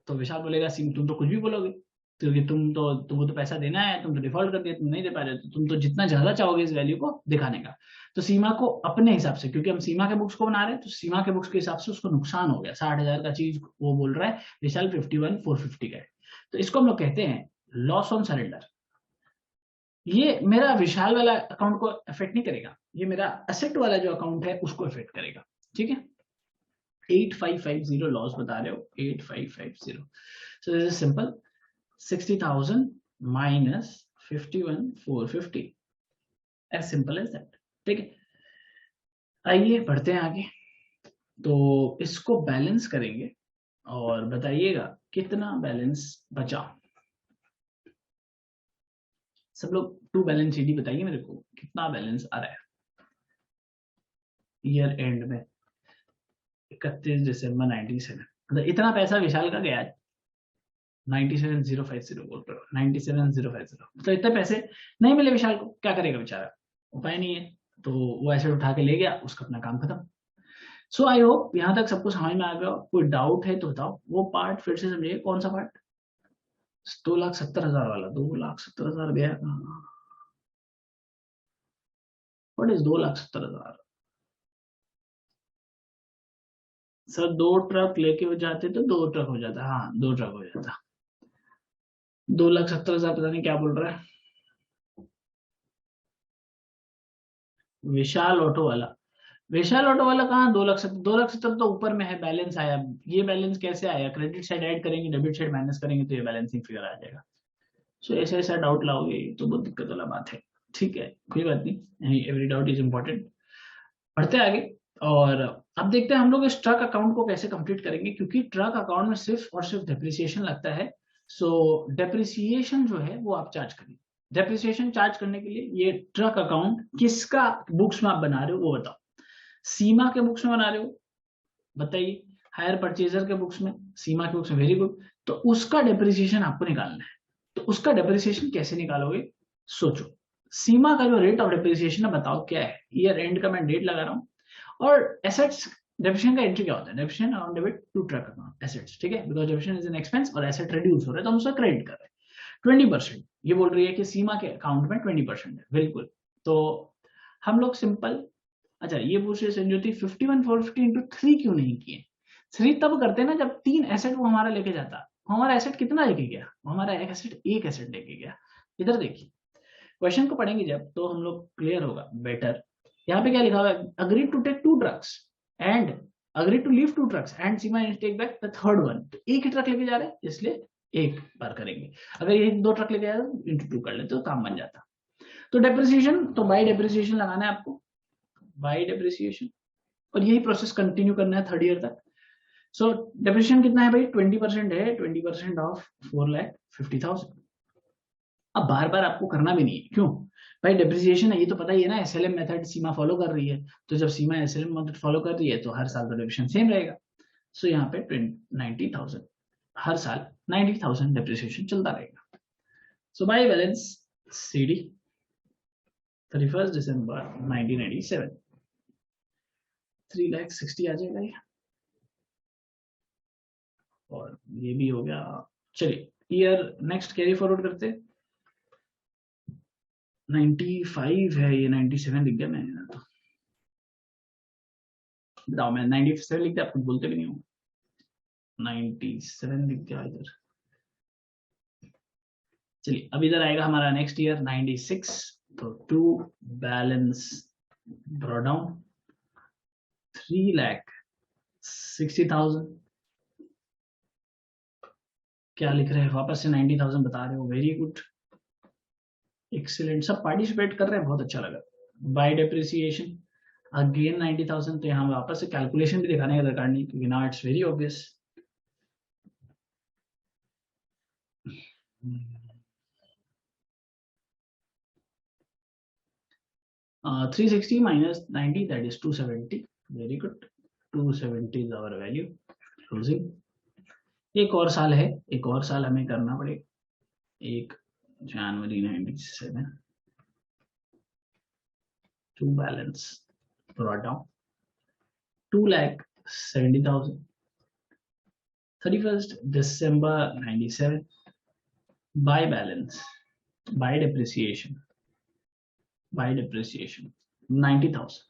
तो विशाल बोलेगा सीमा तुम तो कुछ भी बोलोगे, क्योंकि तुमको तो पैसा देना है, तुम तो डिफॉल्ट कर दिया, तुम नहीं दे पा रहे, तो तुम तो जितना ज्यादा चाहोगे इस वैल्यू को दिखाने का। तो सीमा को अपने हिसाब से, क्योंकि हम सीमा के बुक्स को बना रहे हैं, तो सीमा के बुक्स के हिसाब से उसको नुकसान हो गया 60,000 का चीज वो बोल रहा है, विशाल 51,450 का है, तो इसको हम लोग कहते हैं लॉस ऑन सरेंडर। ये मेरा विशाल वाला अकाउंट को अफेक्ट नहीं करेगा, ये मेरा एसेट वाला जो अकाउंट है उसको अफेक्ट करेगा। ठीक है, 8550 लॉस बता रहे हो, 8550। So this is simple, 60,000 minus 51,450, as simple as that. ठीक है, आइए बढ़ते हैं आगे। तो इसको बैलेंस करेंगे और बताइएगा कितना बैलेंस बचा। सब लोग टू बैलेंस शीट ही बताइए मेरे को, कितना बैलेंस आ रहा है ईयर एंड में 31 दिसंबर 97। मतलब इतना पैसा विशाल का गया है, 97,050 बोल रहे हो, 97,050, तो इतने पैसे नहीं मिले विशाल को, क्या करेगा बेचारा, उपाय नहीं है, तो वो ऐसे उठा के ले गया, उसका अपना काम खत्म। सो आई होप यहाँ तक सबको समझ में आ गया। कोई डाउट है तो बताओ, वो पार्ट फिर से समझिए, कौन सा पार्ट, 2,70,000 वाला, 2,70,000 गया कहाँ, व्हाट इज 2,70,000 सर, 2 ट्रक लेके हो जाते तो 2 ट्रक हो जाता, हाँ 2 ट्रक हो जाता। 2,70,000 पता नहीं क्या बोल रहा है, विशाल ऑटो वाला, विशाल ऑटो वाला कहाँ 2,70,000, 2,70,000 तो ऊपर में है, बैलेंस आया। ये बैलेंस कैसे आया? क्रेडिट साइड ऐड करेंगे, डेबिट साइड माइनस करेंगे तो ये बैलेंसिंग फिगर आ जाएगा। सो ऐसा ऐसा डाउट लाओगे तो बहुत दिक्कत वाला बात है। ठीक है, कोई बात नहीं, एवरी डाउट इज इम्पोर्टेंट। बढ़ते हैं आगे, और अब देखते हैं हम लोग इस ट्रक अकाउंट को कैसे कंप्लीट करेंगे, क्योंकि ट्रक अकाउंट में सिर्फ और सिर्फ डेप्रिसिएशन लगता है। सो डेप्रिसिएशन जो है वो आप चार्ज करिए। डेप्रिसिएशन चार्ज करने के लिए ये ट्रक अकाउंट किसका बुक्स में आप बना रहे हो वो बताओ। सीमा के बुक्स में बना रहे हो, बताइए। हायर परचेजर के बुक्स में, सीमा के बुक्स में, वेरी गुड। तो उसका डेप्रिसिएशन आपको निकालना है। तो उसका डेप्रिसिएशन कैसे निकालोगे, सोचो। सीमा का जो रेट ऑफ डेप्रिसिएशन है बताओ क्या है। ईयर एंड का मैं डेट लगा रहा हूँ। और एसेट्स डेप्रिसिएशन का एंट्री क्या होता है? Depreciation on debit to truck account assets, ठीक है, because depreciation is an expense और एसेट रिड्यूस हो रहा है तो हम उसका क्रेडिट कर रहे हैं 20%। ये बोल रही है कि सीमा के अकाउंट में 20% है, बिल्कुल। तो हम लोग सिंपल, अच्छा ये पूछ रहे संज्योति 51,450 इंटू 3 क्यों नहीं किए? 3 तब करते ना जब 3 एसेट वो हमारा लेके जाता। हमारा एसेट कितना लेके गया? हमारा एक एसेट लेके गया। इधर देखिए, क्वेश्चन को पढ़ेंगे जब तो हम लोग क्लियर होगा बेटर। यहाँ पे क्या लिखा हुआ है? Agree to take 2 trucks and agree to leave 2 trucks and Seema take back the third one. तो एक ही ट्रक लेके जा रहे हैं इसलिए एक बार करेंगे। अगर ये 2 ट्रक लेके जा रहे हैं इंटू 2 कर लेते तो काम बन जाता। तो डेप्रिसिएशन, तो बाय डेप्रिसिएशन लगाना है आपको, बाय डेप्रिसिएशन, और यही प्रोसेस कंटिन्यू करना है 3rd ईयर तक। सो डेप्रिसिएशन कितना है भाई? 20% है, 20% ऑफ 4,50,000। अब बार बार आपको करना भी नहीं है, क्यों भाई? डेप्रिसिएशन है, ये तो पता ही है ना, एसएलएम मेथड सीमा फॉलो कर रही है। तो जब सीमा एसएलएम मेथड फॉलो कर रही है तो हर साल का डेप्रिसिएशन सेम रहेगा। सो यहाँ पे 90,000 हर साल 90,000 डेप्रिसिएशन चलता रहेगा। सो बाय बैलेंस सीडी 31 दिसंबर 1997 3,60,000 आ जाएगा ये। और ये भी हो गया। चलिए ईयर नेक्स्ट कैरी फॉरवर्ड करते। 95 है ये, 97 लिख दिया मैंने तो। बताओ, मैं 97 लिख दिया, आप कुछ बोलते भी नहीं हो। 97 लिख दिया इधर। चलिए अब इधर आएगा हमारा नेक्स्ट ईयर 96। तो टू बैलेंस ड्रॉडाउन 3,60,000। क्या लिख रहे हैं? वापस से 90,000 बता रहे हो, वेरी गुड, एक्सीलेंट। सब पार्टिसिपेट कर रहे हैं, बहुत अच्छा लगा। Bye depreciation again 90,000। तो यहाँ वापस से कैलकुलेशन भी दिखाने का दरकार नहीं, क्योंकि now it's very obvious. 360 minus 90, that is 270. Very good. 270 is our value. Closing. एक और साल है, एक और साल हमें करना पड़ेगा। 1 जनवरी 97 to balance brought down 2,70,000 31st December 97 by balance by depreciation 90,000।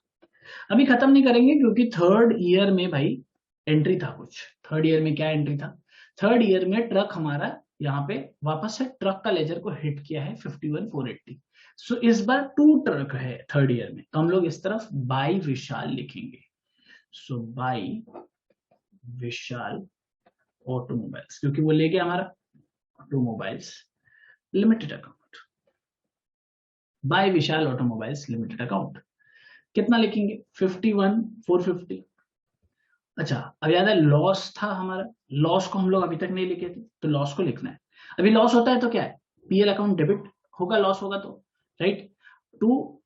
अभी खत्म नहीं करेंगे क्योंकि 3rd ईयर में भाई एंट्री था कुछ। 3rd ईयर में क्या एंट्री था? 3rd ईयर में ट्रक हमारा यहाँ पे वापस से ट्रक का लेजर को हिट किया है 51,480। सो इस बार 2 ट्रक है 3rd ईयर में, तो हम लोग इस तरफ बाई विशाल लिखेंगे। सो बाई विशाल ऑटोमोबाइल्स, क्योंकि वो ले गया हमारा ऑटोमोबाइल्स लिमिटेड अकाउंट। बाय विशाल ऑटोमोबाइल्स लिमिटेड अकाउंट कितना लिखेंगे? 51,450। अच्छा अब याद है लॉस था हमारा, लॉस को हम लोग अभी तक नहीं लिखे थे, तो लॉस को लिखना है। अभी लॉस होता है तो क्या है? पीएल अकाउंट डेबिट होगा, लॉस होगा तो, राइट। टू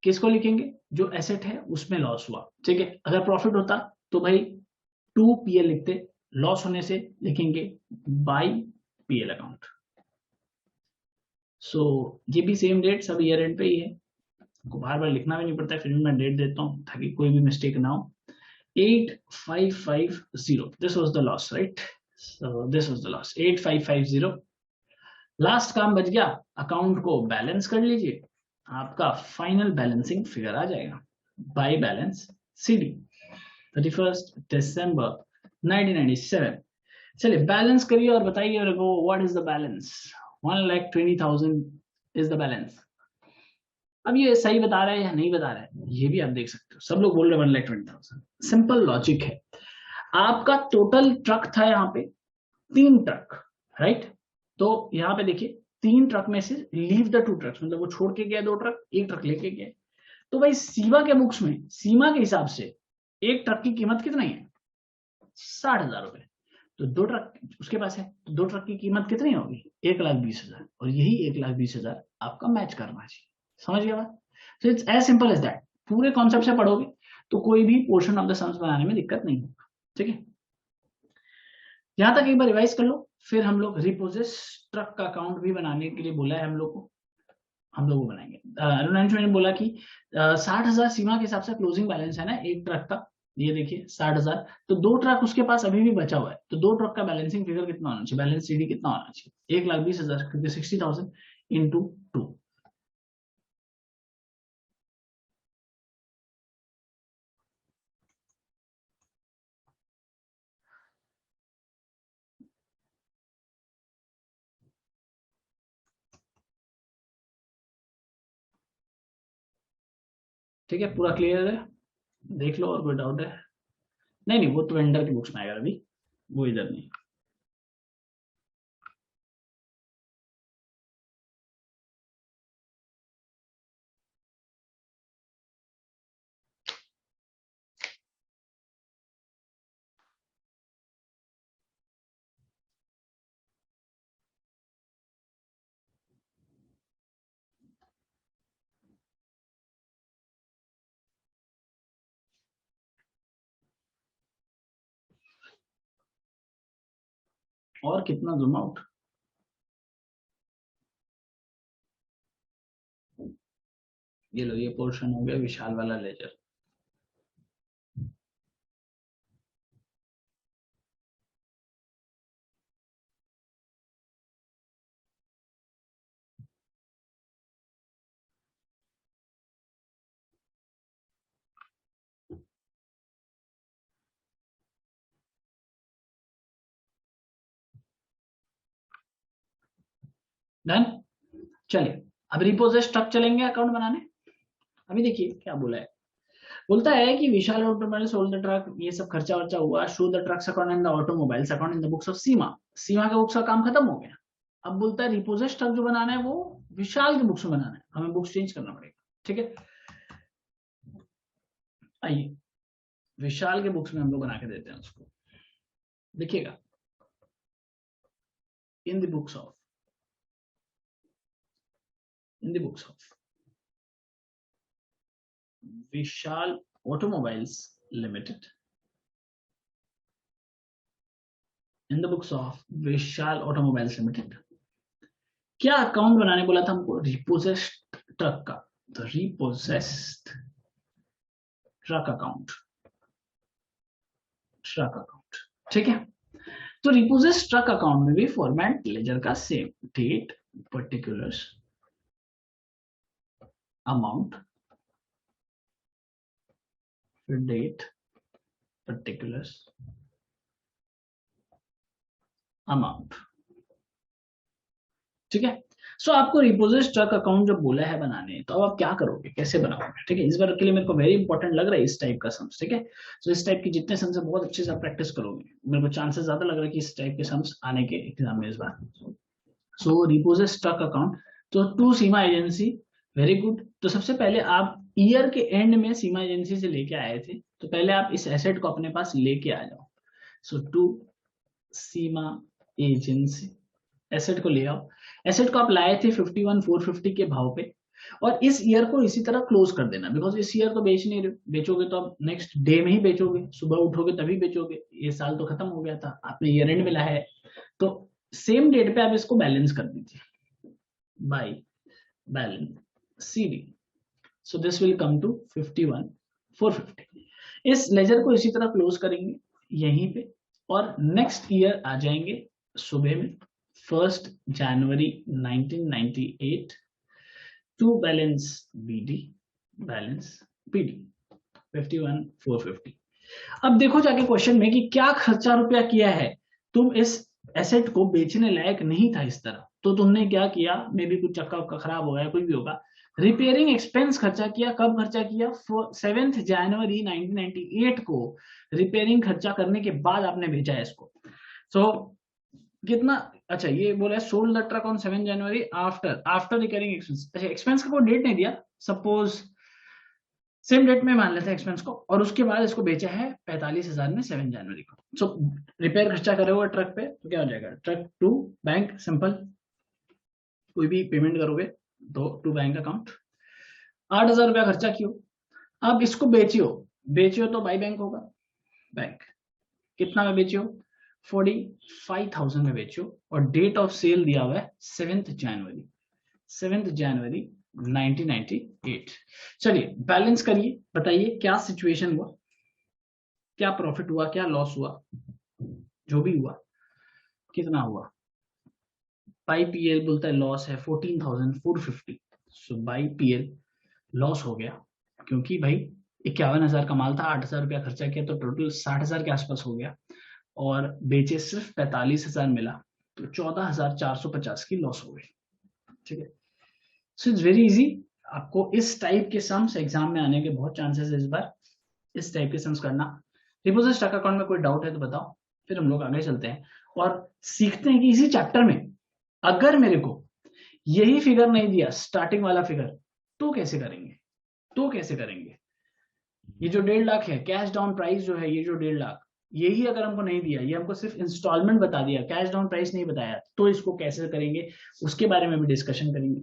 किसको लिखेंगे? जो एसेट है उसमें लॉस हुआ, ठीक है। अगर प्रॉफिट होता तो भाई 2 पीएल लिखते, लॉस होने से लिखेंगे बाय पीएल अकाउंट। सो ये भी सेम डेट, सब ईयर एंड पे ही है, आपको बार बार लिखना भी नहीं पड़ता है, फिर भी मैं डेट देता हूँ ताकि कोई भी मिस्टेक ना हो। 8,550, this was the loss, right. So this was the loss 8,550। Last काम बच गया, अकाउंट को बैलेंस कर लीजिए, आपका फाइनल बैलेंसिंग फिगर आ जाएगा। Bye balance CD 31st December 1997। चलिए बैलेंस करिए और बताइए मेरे को, what is the balance? 1,20,000 is the balance. अब ये सही बता रहा है या नहीं बता रहा है ये भी आप देख सकते हो। सब लोग बोल रहे 1,20,000। सिंपल लॉजिक है। आपका टोटल ट्रक था यहाँ पे 3 ट्रक, राइट। तो यहाँ पे देखिए 3 ट्रक में से लीव द 2 ट्रक्स, मतलब वो छोड़ के गया 2 ट्रक, 1 ट्रक लेके गया। तो भाई सीमा के बुक्स में, सीमा के हिसाब से 1 ट्रक की कीमत कितनी है? 60,000 रुपए। तो 2 ट्रक उसके पास है, तो 2 ट्रक की कीमत कितनी होगी? 1,20,000। और यही 1,20,000 आपका मैच करना चाहिए। समझ गया बात? तो it's as simple as that. पूरे कॉन्सेप्ट से पढ़ोगे तो कोई भी पोर्शन ऑफ द सम्स बनाने में दिक्कत नहीं होगा। ठीक है, यहां तक एक बार रिवाइज कर लो, फिर हम लोग रिपोजेस ट्रक का अकाउंट भी बनाने के लिए बोला है हम लोग को, हम लोग वो बनाएंगे। अरुणांश ने बोला कि 60,000 सीमा के हिसाब से क्लोजिंग बैलेंस है ना एक ट्रक का, ये देखिए 60,000। तो 2 ट्रक उसके पास अभी भी बचा हुआ है, तो 2 ट्रक का बैलेंसिंग फिगर कितना होना चाहिए? बैलेंस सीडी कितना होना चाहिए? 1,20,000, क्योंकि 60,000 इंटू 2। ठीक है, पूरा क्लियर है? देख लो और कोई डाउट है? नहीं नहीं, वो तो वेंडर की बुक्स में आएगा अभी, वो इधर नहीं। और कितना जूम आउट? ये लो, ये पोर्शन हो गया विशाल वाला लेजर। डन। चलिए अब रिपोजिट स्टॉक चलेंगे अकाउंट बनाने। अभी देखिए क्या बोला है, बोलता है कि Vishal automobiles sold the truck, ये सब खर्चा वर्चा हुआ, show the trucks account and the automobiles account in the books of Seema. Seema के बुक्स का काम खत्म हो गया। अब बोलता है रिपोजिट स्टॉक जो बनाना है वो विशाल के बुक्स में बनाना है, हमें बुक्स चेंज करना पड़ेगा। ठीक है, आइए विशाल के बुक्स में हम लोग बना के देते हैं उसको। देखिएगा, इन the books of, in the books of Vishal automobiles limited, in the books of Vishal automobiles limited, क्या अकाउंट बनाने बोला था हमको? रिपोजेस्ड ट्रक का। तो रिपोजेस्ड ट्रक अकाउंट, ट्रक अकाउंट। ठीक है, तो रिपोजेस्ड ट्रक अकाउंट में भी फॉर्मेट लेजर का सेम, डेट, पर्टिकुलर्स, अमाउंट, फिर डेट, पर्टिकुलर्स, अमाउंट। ठीक है, सो आपको रिपोजिट ट्रक अकाउंट जो बोला है बनाने, तो अब आप क्या करोगे, कैसे बनाओगे? ठीक है, इस बार के लिए मेरे को वेरी इंपॉर्टेंट लग रहा है इस टाइप का सम्स। ठीक है, सो इस टाइप की जितने सम्स है बहुत अच्छे से आप प्रैक्टिस करोगे, मेरे को चांसेस ज्यादा लग रहा है कि इस टाइप के सम्स आने के एग्जाम में इस बार। सो रिपोजिट ट्रक अकाउंट, तो to Seema agency, very good. तो सबसे पहले आप ईयर के एंड में सीमा एजेंसी से लेके आए थे, तो पहले आप इस एसेट को अपने पास लेके आ जाओ। सो टू सीमा एजेंसी, एसेट को ले आओ। एसेट को आप लाए थे 51,450 के भाव पे, और इस ईयर को इसी तरह क्लोज कर देना, बिकॉज इस ईयर तो बेच नहीं रहे, बेचोगे तो आप नेक्स्ट डे में ही बेचोगे, सुबह उठोगे तभी बेचोगे, ये साल तो खत्म हो गया था, आपने ईयर एंड में लाया है, तो सेम डेट पे आप इसको बैलेंस कर दीजिए by balance CD. So this will come to 51,450। इस लेजर को इसी तरह क्लोज करेंगे यहीं पे, और नेक्स्ट ईयर आ जाएंगे सुबह में 1 जनवरी 1998 to balance BD, balance BD 51,450। अब देखो जाके क्वेश्चन में कि क्या खर्चा रुपया किया है, तुम इस एसेट को बेचने लायक नहीं था इस तरह, तो तुमने क्या किया, मे भी कुछ चक्का उक्का खराब हो गया, कुछ भी होगा, रिपेयरिंग एक्सपेंस खर्चा किया, कब खर्चा किया? 7 जनवरी 1998 को रिपेयरिंग खर्चा करने के बाद आपने भेजा है इसको। सो कितना? अच्छा ये बोला है sold the truck on 7 January after recurring expense. अच्छा एक्सपेंस का कोई डेट नहीं दिया, सपोज सेम डेट में मान लेते हैं एक्सपेंस को, और उसके बाद इसको बेचा है 45,000 में 7 जनवरी को। सो रिपेयर खर्चा करे हुआ ट्रक पे तो क्या हो जाएगा? ट्रक टू बैंक, सिंपल, कोई भी पेमेंट करोगे तो टू बैंक अकाउंट। 8,000 रुपया खर्चा कियो, अब इसको बेचियो तो बाई बैंक होगा, बैंक कितना में बेचियो? 45,000 में बेचियो, और डेट ऑफ सेल दिया हुआ है 7 जनवरी 1998। चलिए बैलेंस करिए, बताइए क्या सिचुएशन हुआ, क्या प्रॉफिट हुआ, क्या लॉस हुआ, जो भी हुआ कितना हुआ? बाई पीएल बोलता है लॉस है 14,450। सो बाई पीएल लॉस हो गया, क्योंकि भाई 51,000 का माल था, 8,000 रुपया खर्चा किया तो टोटल 60,000 के आसपास हो गया, और बेचे सिर्फ 45,000 मिला, तो 14,450 की लॉस हो गई। ठीक है, सो इट्स वेरी इजी। आपको इस टाइप के सम्स एग्जाम में आने के बहुत चांसेस है इस बार, इस टाइप के सम्स करना। डिपोजिट स्टॉक अकाउंट में कोई डाउट है तो बताओ, फिर हम लोग आगे चलते हैं और सीखते हैं कि इसी चैप्टर में अगर मेरे को यही फिगर नहीं दिया, स्टार्टिंग वाला फिगर, तो कैसे करेंगे? ये जो 1.5 लाख है कैश डाउन प्राइस जो है, ये जो 1.5 लाख, यही अगर हमको नहीं दिया, ये हमको सिर्फ इंस्टॉलमेंट बता दिया, कैश डाउन प्राइस नहीं बताया, तो इसको कैसे करेंगे उसके बारे में भी डिस्कशन करेंगे।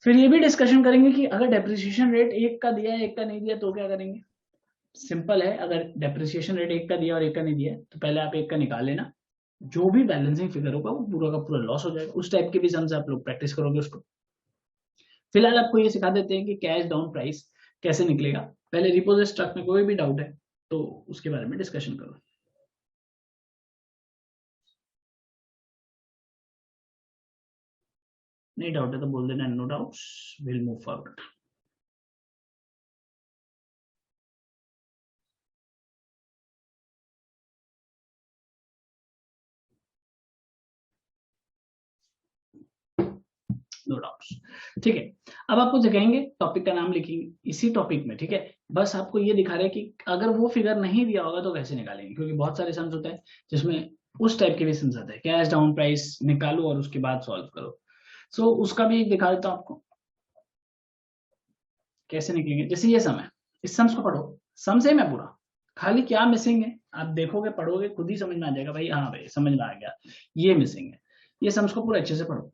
फिर ये भी डिस्कशन करेंगे कि अगर डेप्रिसिएशन रेट 1 का दिया है 1 का नहीं दिया तो क्या करेंगे। सिंपल है, अगर डेप्रिसिएशन रेट 1 का दिया और 1 का नहीं दिया तो पहले आप 1 का निकाल लेना, जो भी बैलेंसिंग फिगर होगा वो पूरा का पूरा लॉस हो जाएगा। उस टाइप के भी सम से आप लोग प्रैक्टिस करोगे उसको। फिलहाल आपको ये सिखा देते हैं कि कैश डाउन प्राइस कैसे निकलेगा। पहले रिपोजिट स्टॉक में कोई भी डाउट है तो उसके बारे में डिस्कशन करो। नहीं डाउट है तो बोल देना no doubts, will move forward. No doubts. ठीक है, अब आपको दिखाएंगे, टॉपिक का नाम लिखेंगे इसी टॉपिक में। ठीक है, बस आपको ये दिखा रहे हैं कि अगर वो फिगर नहीं दिया होगा तो कैसे निकालेंगे, क्योंकि बहुत सारे सम्स होते हैं जिसमें उस टाइप के भी सम्स आते हैं, कैश डाउन प्राइस निकालो और उसके बाद सॉल्व करो। सो उसका भी दिखा देता हूं आपको कैसे निकलेंगे। जैसे ये सम है, इस सम्स को पढ़ो, सम सेम है पूरा, खाली क्या मिसिंग है आप देखोगे पढ़ोगे खुद ही समझ में आ जाएगा, भाई हाँ भाई समझ में आ गया ये मिसिंग है। ये सम्स को पूरा अच्छे से पढ़ो।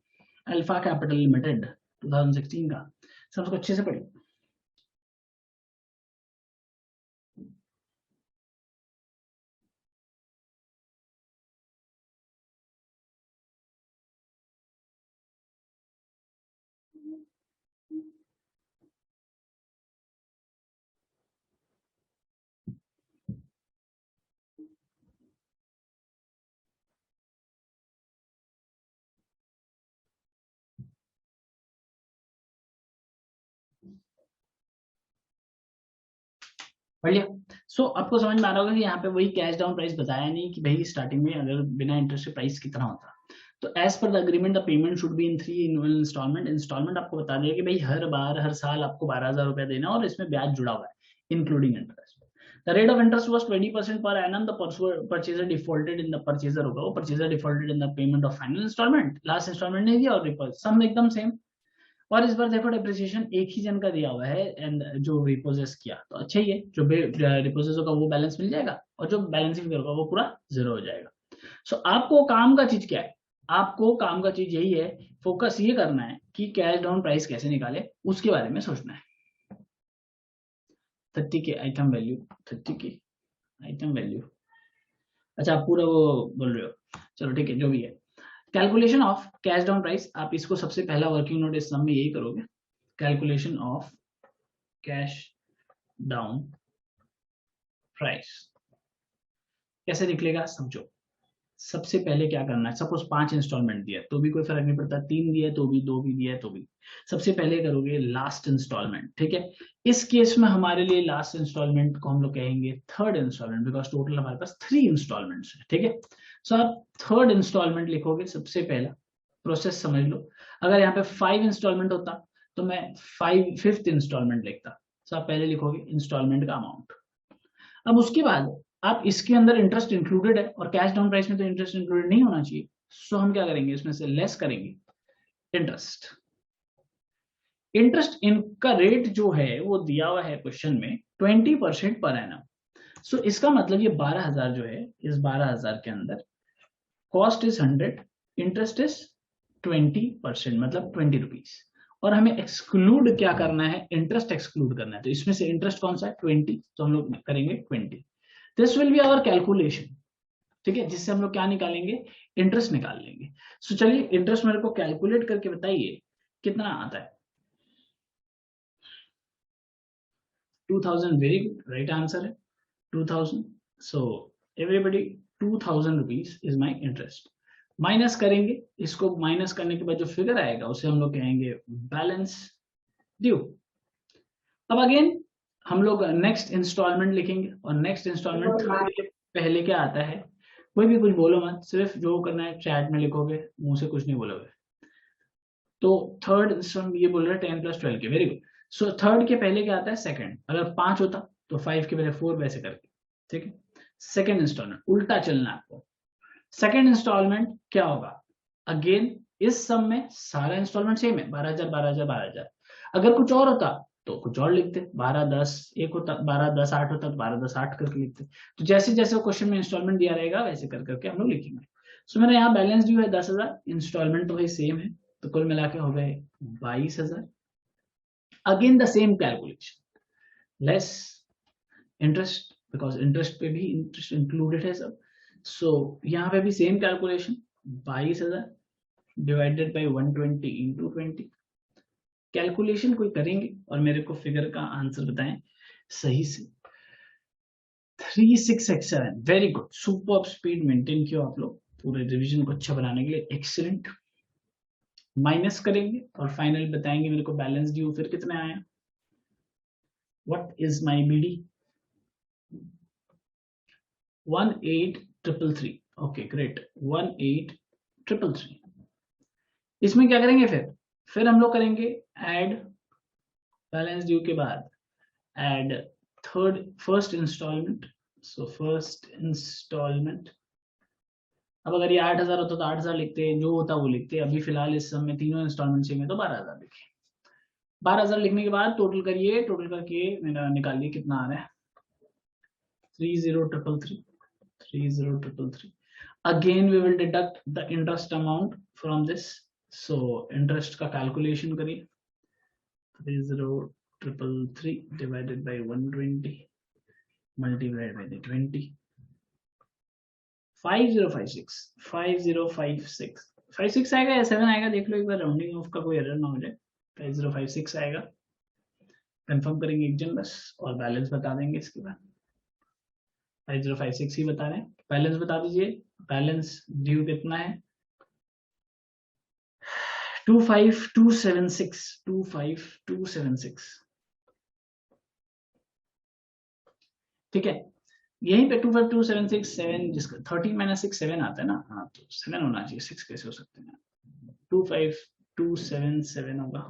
अल्फा कैपिटल लिमिटेड 2016 का सम्स को अच्छे से पढ़िए। बढ़िया। सो आपको समझ में आ रहा होगा कि यहाँ पे वही कैश डाउन प्राइस बताया नहीं कि भाई स्टार्टिंग में अगर बिना इंटरेस्ट के प्राइस कितना होता। तो as per the agreement the payment should be in 3 instalment. Instalment आपको बता दिया कि भाई हर बार हर साल आपको 12,000 रुपया देना और इसमें ब्याज जुड़ा हुआ है including interest. The rate of interest was 20% per annum. The purchaser defaulted in the purchaser होगा, वो purchaser defaulted in the payment of final instalment, last instalment नहीं दिया और सम एकदम सेम। और इस बार देखो डेप्रिसिएशन एक ही जन का दिया हुआ है एंड जो रिपोजेस किया तो अच्छा ही है, जो रिपोजेस होगा वो बैलेंस मिल जाएगा और जो बैलेंसिंग फिगर होगा वो पूरा जीरो हो जाएगा। सो आपको काम का चीज क्या है, आपको काम का चीज यही है, फोकस ये करना है कि कैश डाउन प्राइस कैसे निकाले उसके बारे में सोचना है। 30 के आइटम वैल्यू, 30 की आइटम वैल्यू, अच्छा आप पूरा वो बोल रहे हो, चलो ठीक है जो भी है। Calculation of cash down price, आप इसको सबसे पहला वर्किंग नोट इस सम में यही करोगे, calculation of cash down price कैसे निकलेगा समझो। सबसे पहले क्या करना है, सपोज 5 इंस्टॉलमेंट दिया तो भी कोई फर्क नहीं पड़ता, 3 दिया तो भी, 2 भी दिया तो भी। सबसे पहले करोगे लास्ट इंस्टॉलमेंट। ठीक है, इस केस में हमारे लिए लास्ट इंस्टॉलमेंट को हम लोग कहेंगे थर्ड इंस्टॉलमेंट, बिकॉज टोटल हमारे पास 3 इंस्टॉलमेंट्स है। ठीक है, सो आप थर्ड इंस्टॉलमेंट लिखोगे सबसे पहला। प्रोसेस समझ लो, अगर यहाँ पे 5 इंस्टॉलमेंट होता तो मैं 5th इंस्टॉलमेंट लिखता। तो आप पहले लिखोगे इंस्टॉलमेंट का अमाउंट। अब उसके बाद आप इसके अंदर इंटरेस्ट इंक्लूडेड है और कैश डाउन प्राइस में तो इंटरेस्ट इंक्लूडेड नहीं होना चाहिए, सो हम क्या करेंगे, इसमें से लेस करेंगे इंटरेस्ट। इंटरेस्ट इनका रेट जो है वो दिया हुआ है क्वेश्चन में 20% पर एनम। सो इसका मतलब ये 12,000 जो है, इस 12,000 के अंदर कॉस्ट इज 100, इंटरेस्ट इज 20%, मतलब 20 रुपीज। और हमें एक्सक्लूड क्या करना है, इंटरेस्ट एक्सक्लूड करना है। तो इसमें से इंटरेस्ट कौन सा है, 20, तो हम लोग करेंगे 20। This will be our calculation, ठीक है, जिससे हम लोग क्या निकालेंगे, इंटरेस्ट निकाल लेंगे। सो चलिए इंटरेस्ट मेरे को कैलकुलेट करके बताइए कितना आता है। 2000, वेरी गुड, राइट आंसर है 2000। So everybody 2000 rupees is my interest. Minus करेंगे, इसको माइनस करने के बाद जो फिगर आएगा उसे हम लोग कहेंगे बैलेंस ड्यू। अब अगेन हम लोग नेक्स्ट इंस्टॉलमेंट लिखेंगे, और नेक्स्ट इंस्टॉलमेंट थर्ड के पहले क्या आता है, कोई भी कुछ बोलो मत, सिर्फ जो करना है चैट में लिखोगे, मुंह से कुछ नहीं बोलोगे। तो थर्ड ये बोल रहे हैं 10 + 12 के, वेरी गुड। सो थर्ड के पहले क्या आता है, सेकंड। अगर 5 होता तो 5 के पहले 4, वैसे करके, ठीक है। सेकंड इंस्टॉलमेंट उल्टा चलना है आपको। सेकंड इंस्टॉलमेंट क्या होगा, अगेन इस सम में सारा इंस्टॉलमेंट सेम है, 12,000 12,000 12,000। अगर कुछ और होता तो कुछ और लिखते, 12 10 एक होता, 12 10 8 होता तो 12 10 8 करके लिखते। तो जैसे जैसे क्वेश्चन में इंस्टॉलमेंट दिया रहेगा वैसे कर करके हम लोग लिखेंगे। सो मेरा यहाँ बैलेंस ड्यू है 10,000, इंस्टॉलमेंट तो भाई सेम है, तो कुल मिला के हो गए 22,000। Again the same calculation, less interest, because interest पे भी इंटरेस्ट इंक्लूडेड है सब। सो यहाँ पे भी same calculation, 22,000 divided by 120 into 20। Calculation कोई करेंगे और मेरे को फिगर का आंसर बताएं सही से। 3667, very good, super speed maintain किया आप लोग पूरे रिवीजन को अच्छा बनाने के लिए, एक्सीलेंट। माइनस करेंगे और फाइनल बताएंगे मेरे को बैलेंस ड्यू फिर कितना आया। What is my BD, 18,333, okay great, 18,333। इसमें क्या करेंगे, फिर हम लोग करेंगे ऐड, बैलेंस ड्यू के बाद add first instalment. So first instalment, अब अगर ये 8,000 होता तो 8,000 लिखते, जो होता वो लिखते। अभी फिलहाल इस समय तीनों इंस्टॉलमेंट चाहिए तो 12,000 लिखे। 12,000 लिखने के बाद टोटल करिए, टोटल करके मेरा निकालिए कितना आ रहा है, 30,333, 30,333। Again we will deduct the interest amount from this. So interest का कैलकुलेशन करिए, 30,333 डिवाइडेड बाई 120 मल्टीप्लाइड बाई 20, 5056, 5056, 56 आएगा या 7 आएगा देख लो एक बार, राउंडिंग ऑफ का कोई एरर ना हो जाए। 5056 आएगा, कंफर्म करेंगे एक जन बस, और बैलेंस बता देंगे इसके बाद। 5056 ही बता रहे हैं, बैलेंस बता दीजिए। बैलेंस ड्यू कितना है, 25276, 25276, ठीक है। यहीं पे 25276 7, जिसका 13 - 6 7 आता है ना, हाँ तो 7 होना चाहिए, 6 कैसे हो सकते हैं, 25277 होगा।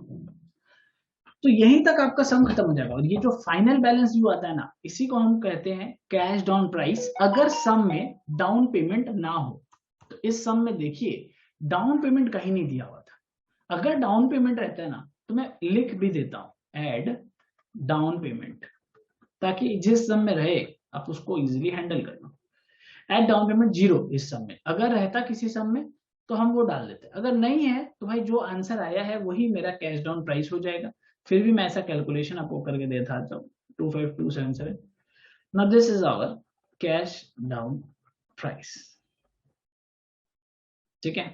तो यहीं तक आपका सम खत्म हो जाएगा। और ये जो फाइनल बैलेंस ड्यू आता है ना, इसी को हम कहते हैं कैश डाउन प्राइस, अगर सम में डाउन पेमेंट ना हो। तो इस सम में देखिए डाउन पेमेंट कहीं नहीं दिया हुआ था। अगर डाउन पेमेंट रहता है ना तो मैं लिख भी देता हूं ऐड डाउन पेमेंट, ताकि जिस सम में रहे आप उसको इजीली हैंडल कर लो। एट डाउन पेमेंट 0 इस सम में, अगर रहता किसी सम में तो हम वो डाल देते, अगर नहीं है तो भाई जो आंसर आया है वही मेरा कैश डाउन प्राइस हो जाएगा। फिर भी मैं ऐसा कैलकुलेशन आपको करके देता था, 25277। Now this is our cash down price, ठीक है।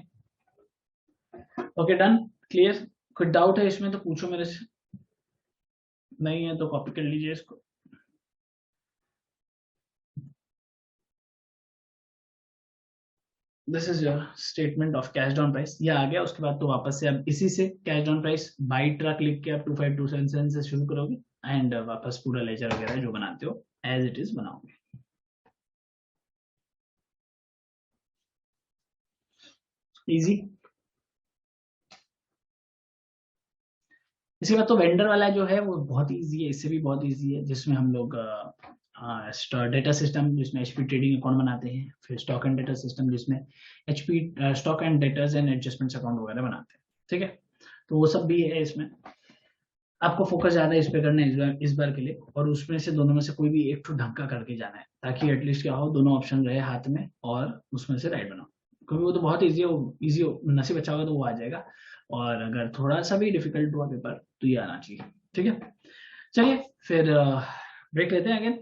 Okay done, clear. कोई डाउट है इसमें तो पूछो मेरे से, नहीं है तो कॉपी कर लीजिए इसको। This is your statement of cash down price, ये आ गया। उसके बाद तो वापस से अब इसी से cash down price by truck लिख के आप 25277 से शुरू करोगे, एंड वापस पूरा लेजर वगैरह जो बनाते हो एज इट इज बनाओगे। इजी। इसके बाद तो वेंडर वाला जो है वो बहुत इजी है, इससे भी बहुत इजी है, जिसमें हम लोग डेटा सिस्टम जिसमें एचपी ट्रेडिंग अकाउंट बनाते हैं, फिर स्टॉक एंड डेटा सिस्टम जिसमें HP stock and datas and adjustments account वगैरह बनाते हैं, ठीक है। तो वो सब भी है इसमें। आपको फोकस ज्यादा इस पे करना है इस बार के लिए, और उसमें से दोनों में से कोई भी एक तो ढंग का करके जाना है, ताकि एटलीस्ट क्या हो, दोनों ऑप्शन रहे हाथ में और उसमें से राइट बनाओ। क्योंकि वो तो बहुत इजी हो, नसीब अच्छा होगा तो वो आ जाएगा, और अगर थोड़ा सा भी डिफिकल्ट हुआ पेपर तो ये आना चाहिए, ठीक है। चलिए फिर ब्रेक लेते हैं अगेन।